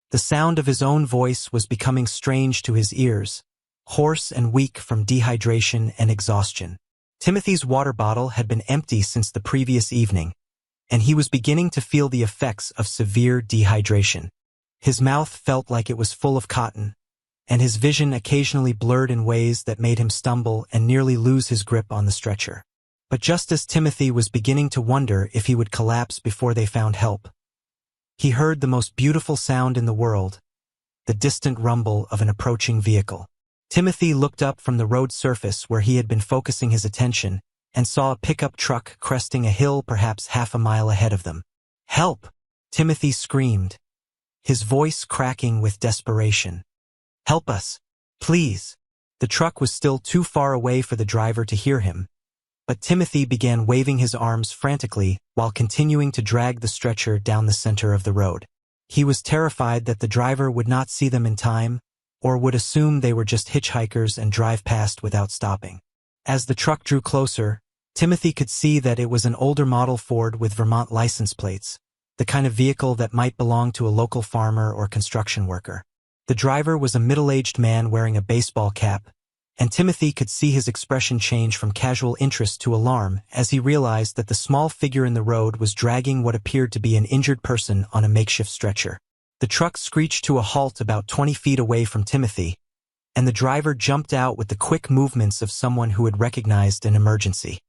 The sound of his own voice was becoming strange to his ears, hoarse and weak from dehydration and exhaustion. Timothy's water bottle had been empty since the previous evening, and he was beginning to feel the effects of severe dehydration. His mouth felt like it was full of cotton, and his vision occasionally blurred in ways that made him stumble and nearly lose his grip on the stretcher. But just as Timothy was beginning to wonder if he would collapse before they found help, he heard the most beautiful sound in the world, the distant rumble of an approaching vehicle. Timothy looked up from the road surface where he had been focusing his attention and saw a pickup truck cresting a hill perhaps half a mile ahead of them. "Help!" Timothy screamed, his voice cracking with desperation. "Help us, please." The truck was still too far away for the driver to hear him, but Timothy began waving his arms frantically while continuing to drag the stretcher down the center of the road. He was terrified that the driver would not see them in time, or would assume they were just hitchhikers and drive past without stopping. As the truck drew closer, Timothy could see that it was an older model Ford with Vermont license plates, the kind of vehicle that might belong to a local farmer or construction worker. The driver was a middle-aged man wearing a baseball cap, and Timothy could see his expression change from casual interest to alarm as he realized that the small figure in the road was dragging what appeared to be an injured person on a makeshift stretcher. The truck screeched to a halt about 20 feet away from Timothy, and the driver jumped out with the quick movements of someone who had recognized an emergency.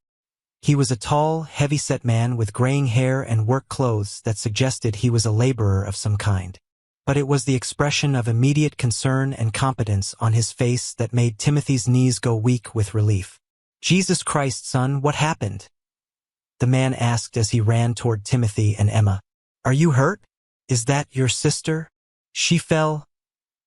He was a tall, heavy-set man with graying hair and work clothes that suggested he was a laborer of some kind. But it was the expression of immediate concern and competence on his face that made Timothy's knees go weak with relief. "Jesus Christ, son, what happened?" the man asked as he ran toward Timothy and Emma. "Are you hurt? Is that your sister?" "She fell,"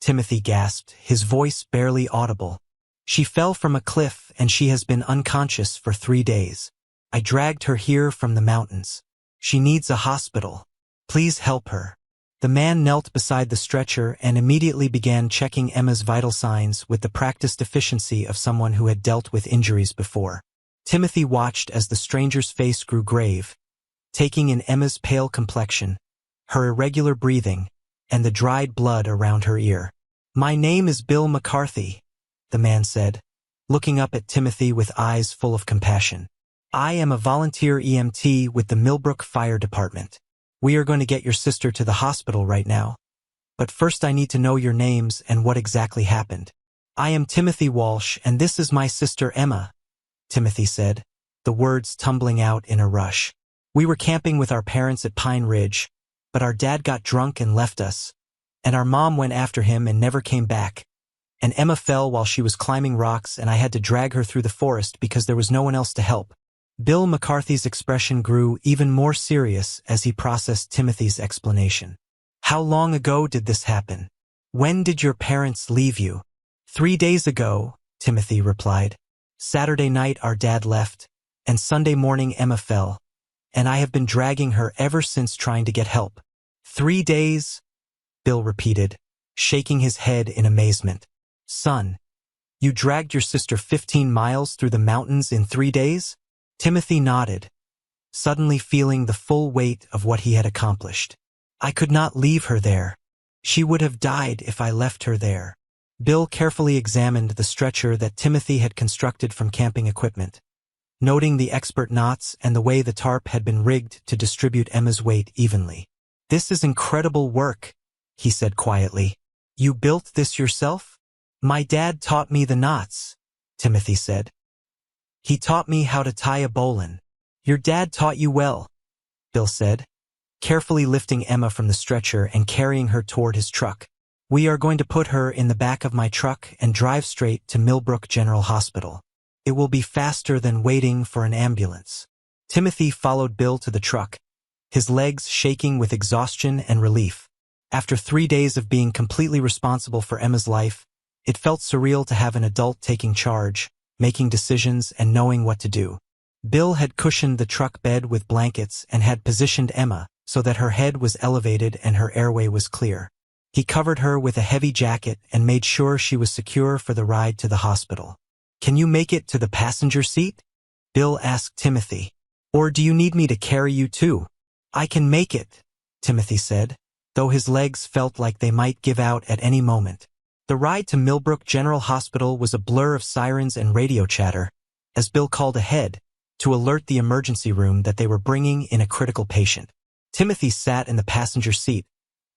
Timothy gasped, his voice barely audible. "She fell from a cliff and she has been unconscious for 3 days. I dragged her here from the mountains. She needs a hospital. Please help her." The man knelt beside the stretcher and immediately began checking Emma's vital signs with the practiced efficiency of someone who had dealt with injuries before. Timothy watched as the stranger's face grew grave, taking in Emma's pale complexion, her irregular breathing, and the dried blood around her ear. "My name is Bill McCarthy," the man said, looking up at Timothy with eyes full of compassion. "I am a volunteer EMT with the Millbrook Fire Department. We are going to get your sister to the hospital right now. But first I need to know your names and what exactly happened." "I am Timothy Walsh and this is my sister Emma," Timothy said, the words tumbling out in a rush. "We were camping with our parents at Pine Ridge, but our dad got drunk and left us, and our mom went after him and never came back. And Emma fell while she was climbing rocks and I had to drag her through the forest because there was no one else to help." Bill McCarthy's expression grew even more serious as he processed Timothy's explanation. "How long ago did this happen? When did your parents leave you?" 3 days ago, Timothy replied. "Saturday night our dad left, and Sunday morning Emma fell, and I have been dragging her ever since trying to get help." 3 days? Bill repeated, shaking his head in amazement. "Son, you dragged your sister 15 miles through the mountains in 3 days? Timothy nodded, suddenly feeling the full weight of what he had accomplished. "I could not leave her there. She would have died if I left her there." Bill carefully examined the stretcher that Timothy had constructed from camping equipment, noting the expert knots and the way the tarp had been rigged to distribute Emma's weight evenly. "This is incredible work," he said quietly. "You built this yourself?" "My dad taught me the knots," Timothy said. He taught me how to tie a bowline. Your dad taught you well, Bill said, carefully lifting Emma from the stretcher and carrying her toward his truck. We are going to put her in the back of my truck and drive straight to Millbrook General Hospital. It will be faster than waiting for an ambulance. Timothy followed Bill to the truck, his legs shaking with exhaustion and relief. After 3 days of being completely responsible for Emma's life, it felt surreal to have an adult taking charge, making decisions and knowing what to do. Bill had cushioned the truck bed with blankets and had positioned Emma so that her head was elevated and her airway was clear. He covered her with a heavy jacket and made sure she was secure for the ride to the hospital. Can you make it to the passenger seat? Bill asked Timothy. Or do you need me to carry you too? I can make it, Timothy said, though his legs felt like they might give out at any moment. The ride to Millbrook General Hospital was a blur of sirens and radio chatter, as Bill called ahead to alert the emergency room that they were bringing in a critical patient. Timothy sat in the passenger seat,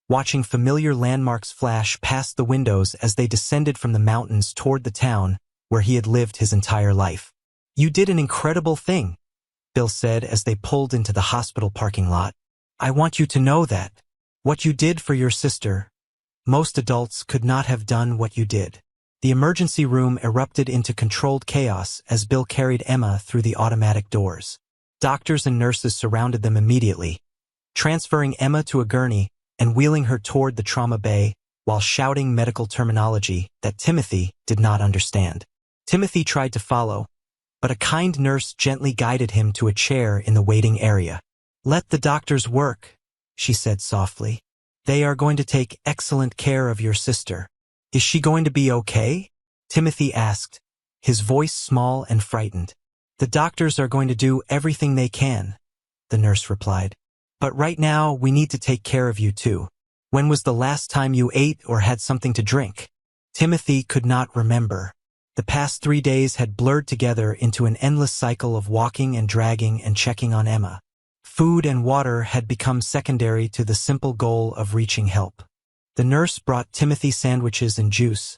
watching familiar landmarks flash past the windows as they descended from the mountains toward the town where he had lived his entire life. You did an incredible thing, Bill said as they pulled into the hospital parking lot. I want you to know that. What you did for your sister, most adults could not have done what you did. The emergency room erupted into controlled chaos as Bill carried Emma through the automatic doors. Doctors and nurses surrounded them immediately, transferring Emma to a gurney and wheeling her toward the trauma bay while shouting medical terminology that Timothy did not understand. Timothy tried to follow, but a kind nurse gently guided him to a chair in the waiting area. Let the doctors work, she said softly. They are going to take excellent care of your sister. Is she going to be okay? Timothy asked, his voice small and frightened. The doctors are going to do everything they can, the nurse replied. But right now we need to take care of you too. When was the last time you ate or had something to drink? Timothy could not remember. The past 3 days had blurred together into an endless cycle of walking and dragging and checking on Emma. Food and water had become secondary to the simple goal of reaching help. The nurse brought Timothy sandwiches and juice,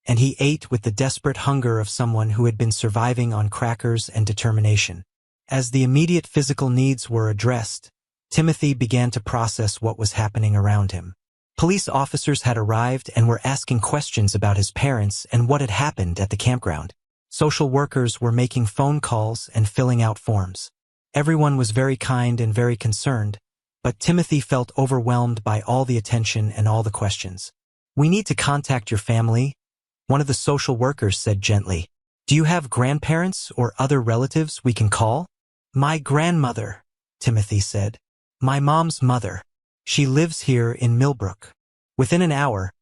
and he ate with the desperate hunger of someone who had been surviving on crackers and determination. As the immediate physical needs were addressed, Timothy began to process what was happening around him. Police officers had arrived and were asking questions about his parents and what had happened at the campground. Social workers were making phone calls and filling out forms. Everyone was very kind and very concerned, but Timothy felt overwhelmed by all the attention and all the questions. We need to contact your family, one of the social workers said gently. Do you have grandparents or other relatives we can call? My grandmother, Timothy said. My mom's mother. She lives here in Millbrook. Within an hour,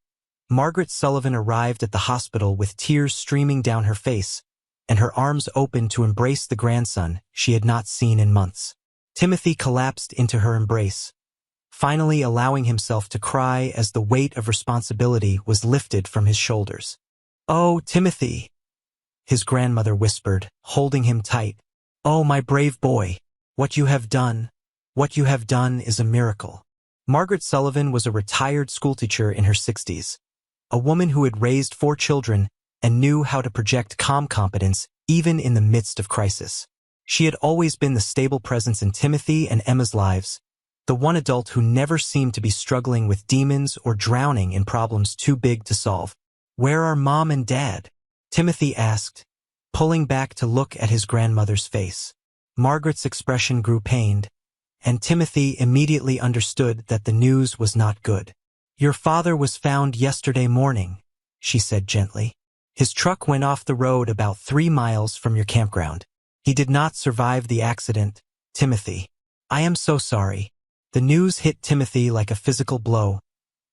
Margaret Sullivan arrived at the hospital with tears streaming down her face and her arms open to embrace the grandson she had not seen in months. Timothy collapsed into her embrace, finally allowing himself to cry as the weight of responsibility was lifted from his shoulders. Oh, Timothy, his grandmother whispered, holding him tight. Oh, my brave boy, what you have done is a miracle. Margaret Sullivan was a retired schoolteacher in her 60s, a woman who had raised 4 children and knew how to project calm competence even in the midst of crisis. She had always been the stable presence in Timothy and Emma's lives, the one adult who never seemed to be struggling with demons or drowning in problems too big to solve. Where are Mom and Dad? Timothy asked, pulling back to look at his grandmother's face. Margaret's expression grew pained, and Timothy immediately understood that the news was not good. Your father was found yesterday morning, she said gently. His truck went off the road about 3 miles from your campground. He did not survive the accident, Timothy. I am so sorry. The news hit Timothy like a physical blow,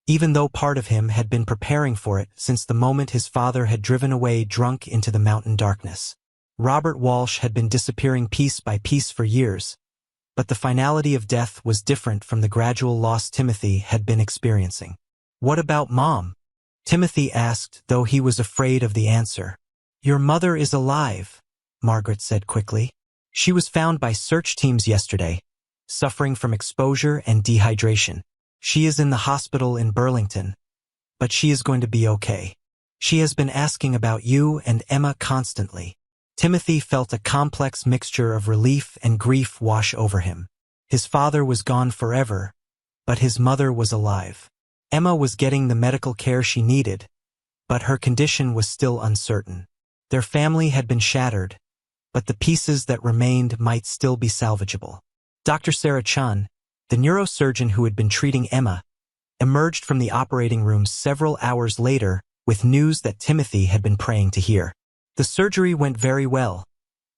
even though part of him had been preparing for it since the moment his father had driven away drunk into the mountain darkness. Robert Walsh had been disappearing piece by piece for years, but the finality of death was different from the gradual loss Timothy had been experiencing. What about Mom? Timothy asked, though he was afraid of the answer. Your mother is alive, Margaret said quickly. She was found by search teams yesterday, suffering from exposure and dehydration. She is in the hospital in Burlington, but she is going to be okay. She has been asking about you and Emma constantly. Timothy felt a complex mixture of relief and grief wash over him. His father was gone forever, but his mother was alive. Emma was getting the medical care she needed, but her condition was still uncertain. Their family had been shattered, but the pieces that remained might still be salvageable. Dr. Sarah Chun, the neurosurgeon who had been treating Emma, emerged from the operating room several hours later with news that Timothy had been praying to hear. The surgery went very well,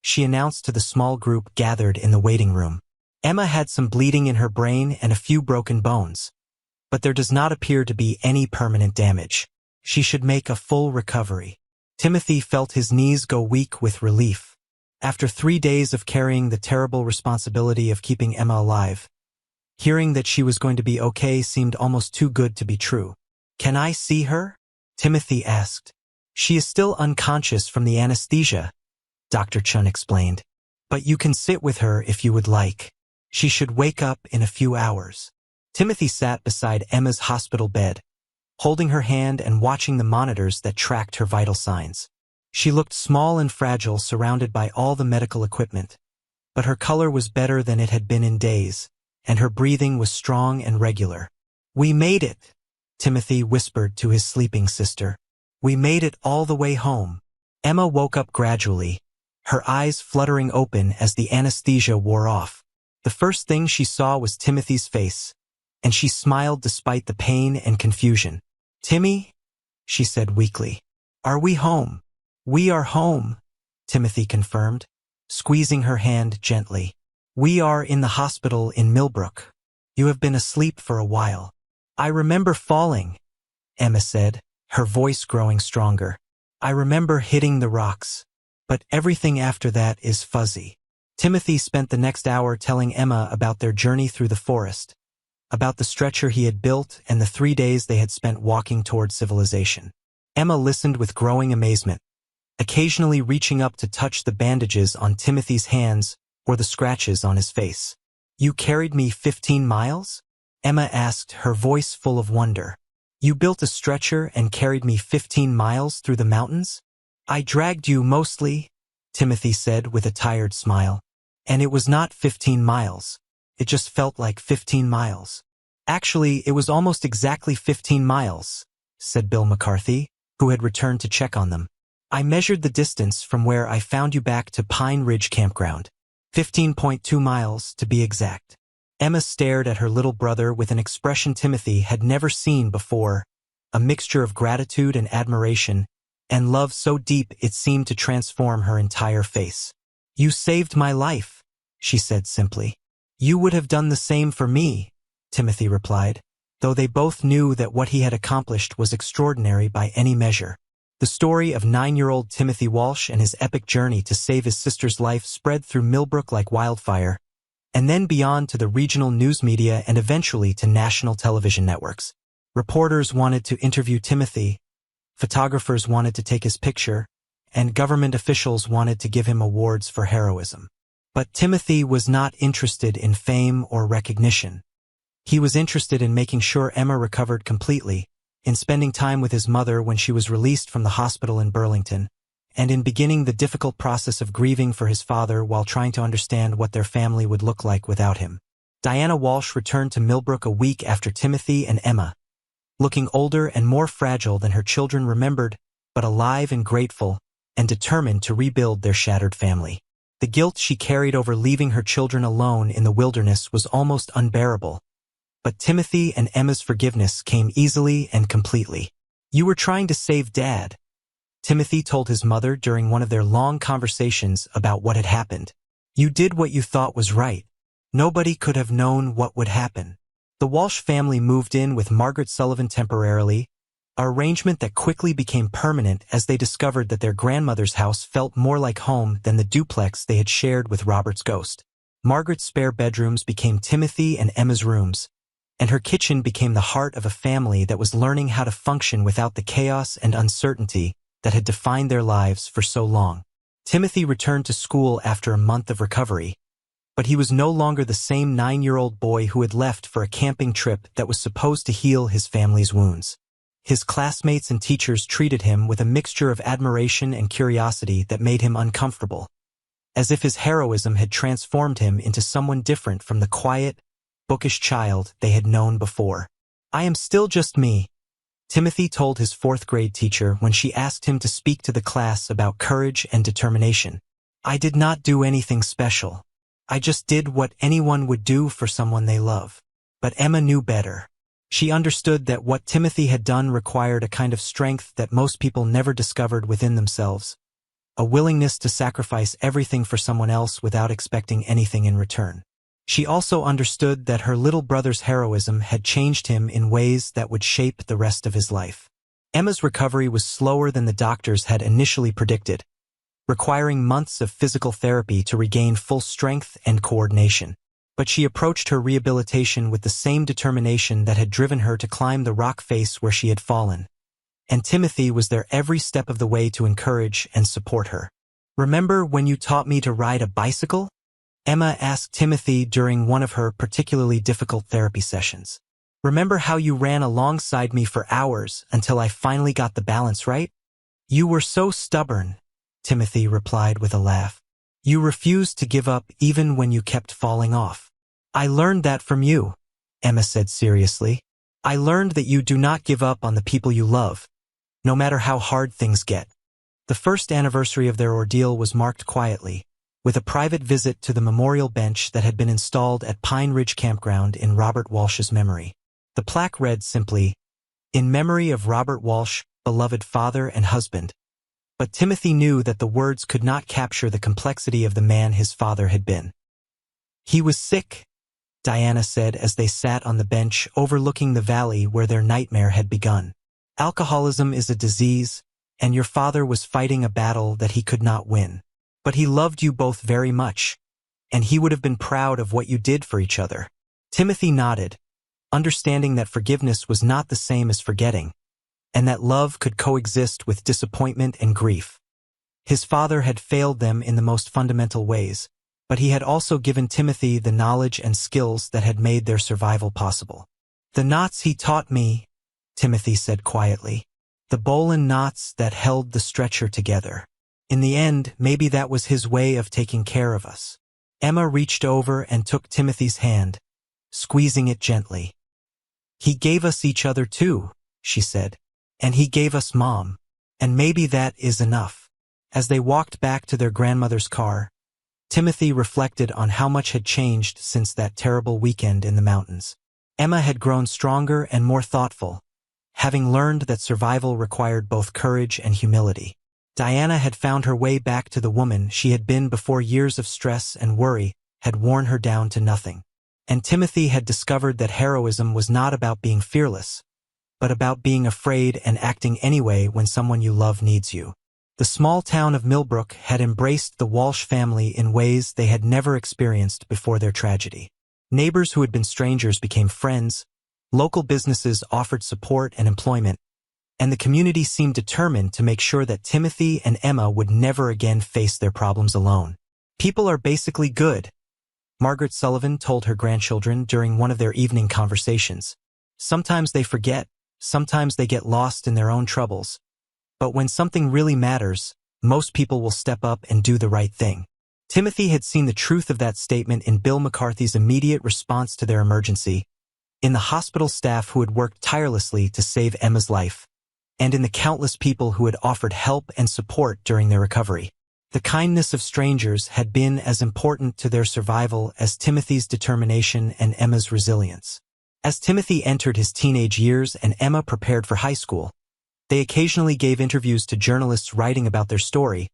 she announced to the small group gathered in the waiting room. Emma had some bleeding in her brain and a few broken bones, but there does not appear to be any permanent damage. She should make a full recovery. Timothy felt his knees go weak with relief. After 3 days of carrying the terrible responsibility of keeping Emma alive, hearing that she was going to be okay seemed almost too good to be true. "Can I see her?" Timothy asked. "She is still unconscious from the anesthesia," Dr. Chun explained. "But you can sit with her if you would like. She should wake up in a few hours." Timothy sat beside Emma's hospital bed, holding her hand and watching the monitors that tracked her vital signs. She looked small and fragile, surrounded by all the medical equipment, but her color was better than it had been in days, and her breathing was strong and regular. "We made it," Timothy whispered to his sleeping sister. "We made it all the way home." Emma woke up gradually, her eyes fluttering open as the anesthesia wore off. The first thing she saw was Timothy's face, and she smiled despite the pain and confusion. "Timmy," she said weakly, "are we home?" "We are home," Timothy confirmed, squeezing her hand gently. "We are in the hospital in Millbrook. You have been asleep for a while." "I remember falling," Emma said, her voice growing stronger. "I remember hitting the rocks, but everything after that is fuzzy." Timothy spent the next hour telling Emma about their journey through the forest, about the stretcher he had built and the 3 days they had spent walking toward civilization. Emma listened with growing amazement, occasionally reaching up to touch the bandages on Timothy's hands or the scratches on his face. "You carried me 15 miles? Emma asked, her voice full of wonder. "You built a stretcher and carried me 15 miles through the mountains?" "I dragged you mostly," Timothy said with a tired smile. "And it was not 15 miles. It just felt like 15 miles. "Actually, it was almost exactly 15 miles, said Bill McCarthy, who had returned to check on them. "I measured the distance from where I found you back to Pine Ridge Campground. 15.2 miles, to be exact." Emma stared at her little brother with an expression Timothy had never seen before, a mixture of gratitude and admiration, and love so deep it seemed to transform her entire face. "You saved my life," she said simply. "You would have done the same for me," Timothy replied, though they both knew that what he had accomplished was extraordinary by any measure. The story of 9-year-old Timothy Walsh and his epic journey to save his sister's life spread through Millbrook like wildfire, and then beyond to the regional news media and eventually to national television networks. Reporters wanted to interview Timothy, photographers wanted to take his picture, and government officials wanted to give him awards for heroism. But Timothy was not interested in fame or recognition. He was interested in making sure Emma recovered completely, in spending time with his mother when she was released from the hospital in Burlington, and in beginning the difficult process of grieving for his father while trying to understand what their family would look like without him. Diana Walsh returned to Millbrook a week after Timothy and Emma, looking older and more fragile than her children remembered, but alive and grateful, and determined to rebuild their shattered family. The guilt she carried over leaving her children alone in the wilderness was almost unbearable, but Timothy and Emma's forgiveness came easily and completely. "You were trying to save Dad," Timothy told his mother during one of their long conversations about what had happened. "You did what you thought was right. Nobody could have known what would happen." The Walsh family moved in with Margaret Sullivan temporarily, an arrangement that quickly became permanent as they discovered that their grandmother's house felt more like home than the duplex they had shared with Robert's ghost. Margaret's spare bedrooms became Timothy and Emma's rooms, and her kitchen became the heart of a family that was learning how to function without the chaos and uncertainty that had defined their lives for so long. Timothy returned to school after a month of recovery, but he was no longer the same 9-year-old boy who had left for a camping trip that was supposed to heal his family's wounds. His classmates and teachers treated him with a mixture of admiration and curiosity that made him uncomfortable, as if his heroism had transformed him into someone different from the quiet, bookish child they had known before. "I am still just me," Timothy told his fourth-grade teacher when she asked him to speak to the class about courage and determination. "I did not do anything special. I just did what anyone would do for someone they love." But Emma knew better. She understood that what Timothy had done required a kind of strength that most people never discovered within themselves, a willingness to sacrifice everything for someone else without expecting anything in return. She also understood that her little brother's heroism had changed him in ways that would shape the rest of his life. Emma's recovery was slower than the doctors had initially predicted, requiring months of physical therapy to regain full strength and coordination. But she approached her rehabilitation with the same determination that had driven her to climb the rock face where she had fallen. And Timothy was there every step of the way to encourage and support her. "Remember when you taught me to ride a bicycle?" Emma asked Timothy during one of her particularly difficult therapy sessions. "Remember how you ran alongside me for hours until I finally got the balance right?" "You were so stubborn," Timothy replied with a laugh. "You refused to give up even when you kept falling off." "I learned that from you," Emma said seriously. "I learned that you do not give up on the people you love, no matter how hard things get." The first anniversary of their ordeal was marked quietly, with a private visit to the memorial bench that had been installed at Pine Ridge Campground in Robert Walsh's memory. The plaque read simply, "In memory of Robert Walsh, beloved father and husband." But Timothy knew that the words could not capture the complexity of the man his father had been. "He was sick," Diana said as they sat on the bench overlooking the valley where their nightmare had begun. "Alcoholism is a disease, and your father was fighting a battle that he could not win. But he loved you both very much, and he would have been proud of what you did for each other." Timothy nodded, understanding that forgiveness was not the same as forgetting, and that love could coexist with disappointment and grief. His father had failed them in the most fundamental ways, but he had also given Timothy the knowledge and skills that had made their survival possible. "The knots he taught me," Timothy said quietly. "The Bolen knots that held the stretcher together. In the end, maybe that was his way of taking care of us." Emma reached over and took Timothy's hand, squeezing it gently. "He gave us each other too," she said. "And he gave us Mom. And maybe that is enough." As they walked back to their grandmother's car, Timothy reflected on how much had changed since that terrible weekend in the mountains. Emma had grown stronger and more thoughtful, having learned that survival required both courage and humility. Diana had found her way back to the woman she had been before years of stress and worry had worn her down to nothing. And Timothy had discovered that heroism was not about being fearless, but about being afraid and acting anyway when someone you love needs you. The small town of Millbrook had embraced the Walsh family in ways they had never experienced before their tragedy. Neighbors who had been strangers became friends, local businesses offered support and employment, and the community seemed determined to make sure that Timothy and Emma would never again face their problems alone. "People are basically good," Margaret Sullivan told her grandchildren during one of their evening conversations. "Sometimes they forget, sometimes they get lost in their own troubles. But when something really matters, most people will step up and do the right thing." Timothy had seen the truth of that statement in Bill McCarthy's immediate response to their emergency, in the hospital staff who had worked tirelessly to save Emma's life, and in the countless people who had offered help and support during their recovery. The kindness of strangers had been as important to their survival as Timothy's determination and Emma's resilience. As Timothy entered his teenage years and Emma prepared for high school, they occasionally gave interviews to journalists writing about their story,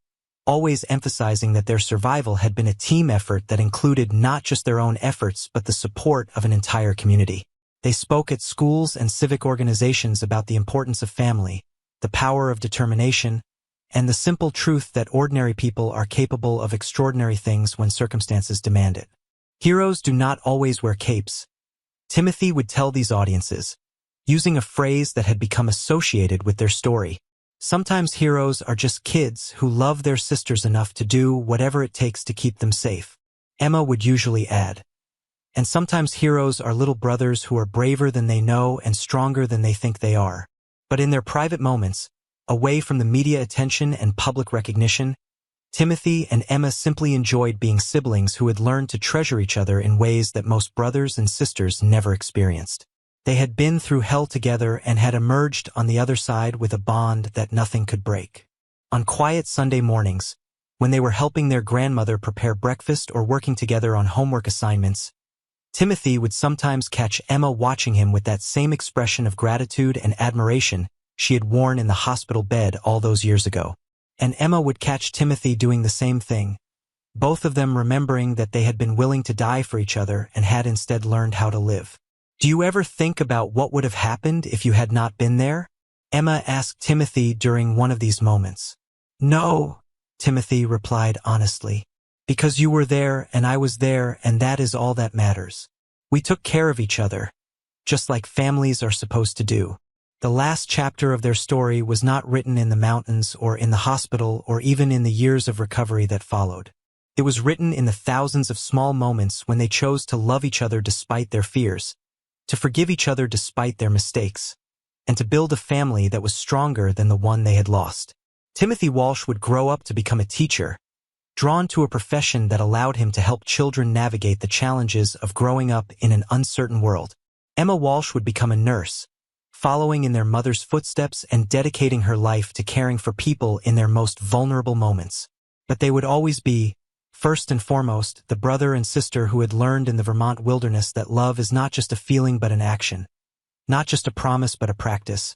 always emphasizing that their survival had been a team effort that included not just their own efforts but the support of an entire community. They spoke at schools and civic organizations about the importance of family, the power of determination, and the simple truth that ordinary people are capable of extraordinary things when circumstances demand it. "Heroes do not always wear capes," Timothy would tell these audiences, using a phrase that had become associated with their story. "Sometimes heroes are just kids who love their sisters enough to do whatever it takes to keep them safe." Emma would usually add, "And sometimes heroes are little brothers who are braver than they know and stronger than they think they are." But in their private moments, away from the media attention and public recognition, Timothy and Emma simply enjoyed being siblings who had learned to treasure each other in ways that most brothers and sisters never experienced. They had been through hell together and had emerged on the other side with a bond that nothing could break. On quiet Sunday mornings, when they were helping their grandmother prepare breakfast or working together on homework assignments, Timothy would sometimes catch Emma watching him with that same expression of gratitude and admiration she had worn in the hospital bed all those years ago. And Emma would catch Timothy doing the same thing, both of them remembering that they had been willing to die for each other and had instead learned how to live. "Do you ever think about what would have happened if you had not been there?" Emma asked Timothy during one of these moments. "No," Timothy replied honestly. "Because you were there and I was there, and that is all that matters. We took care of each other, just like families are supposed to do." The last chapter of their story was not written in the mountains or in the hospital or even in the years of recovery that followed. It was written in the thousands of small moments when they chose to love each other despite their fears, to forgive each other despite their mistakes, and to build a family that was stronger than the one they had lost. Timothy Walsh would grow up to become a teacher, drawn to a profession that allowed him to help children navigate the challenges of growing up in an uncertain world. Emma Walsh would become a nurse, following in their mother's footsteps and dedicating her life to caring for people in their most vulnerable moments. But they would always be, first and foremost, the brother and sister who had learned in the Vermont wilderness that love is not just a feeling but an action, not just a promise but a practice,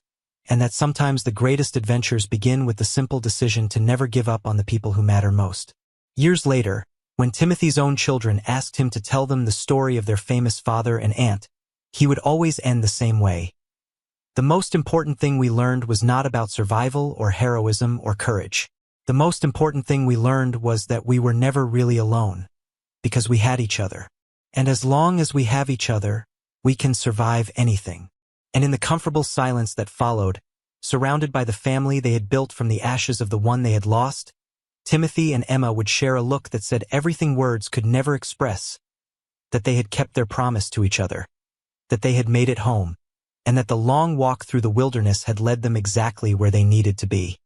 and that sometimes the greatest adventures begin with the simple decision to never give up on the people who matter most. Years later, when Timothy's own children asked him to tell them the story of their famous father and aunt, he would always end the same way. "The most important thing we learned was not about survival or heroism or courage. The most important thing we learned was that we were never really alone, because we had each other. And as long as we have each other, we can survive anything." And in the comfortable silence that followed, surrounded by the family they had built from the ashes of the one they had lost, Timothy and Emma would share a look that said everything words could never express, that they had kept their promise to each other, that they had made it home, and that the long walk through the wilderness had led them exactly where they needed to be.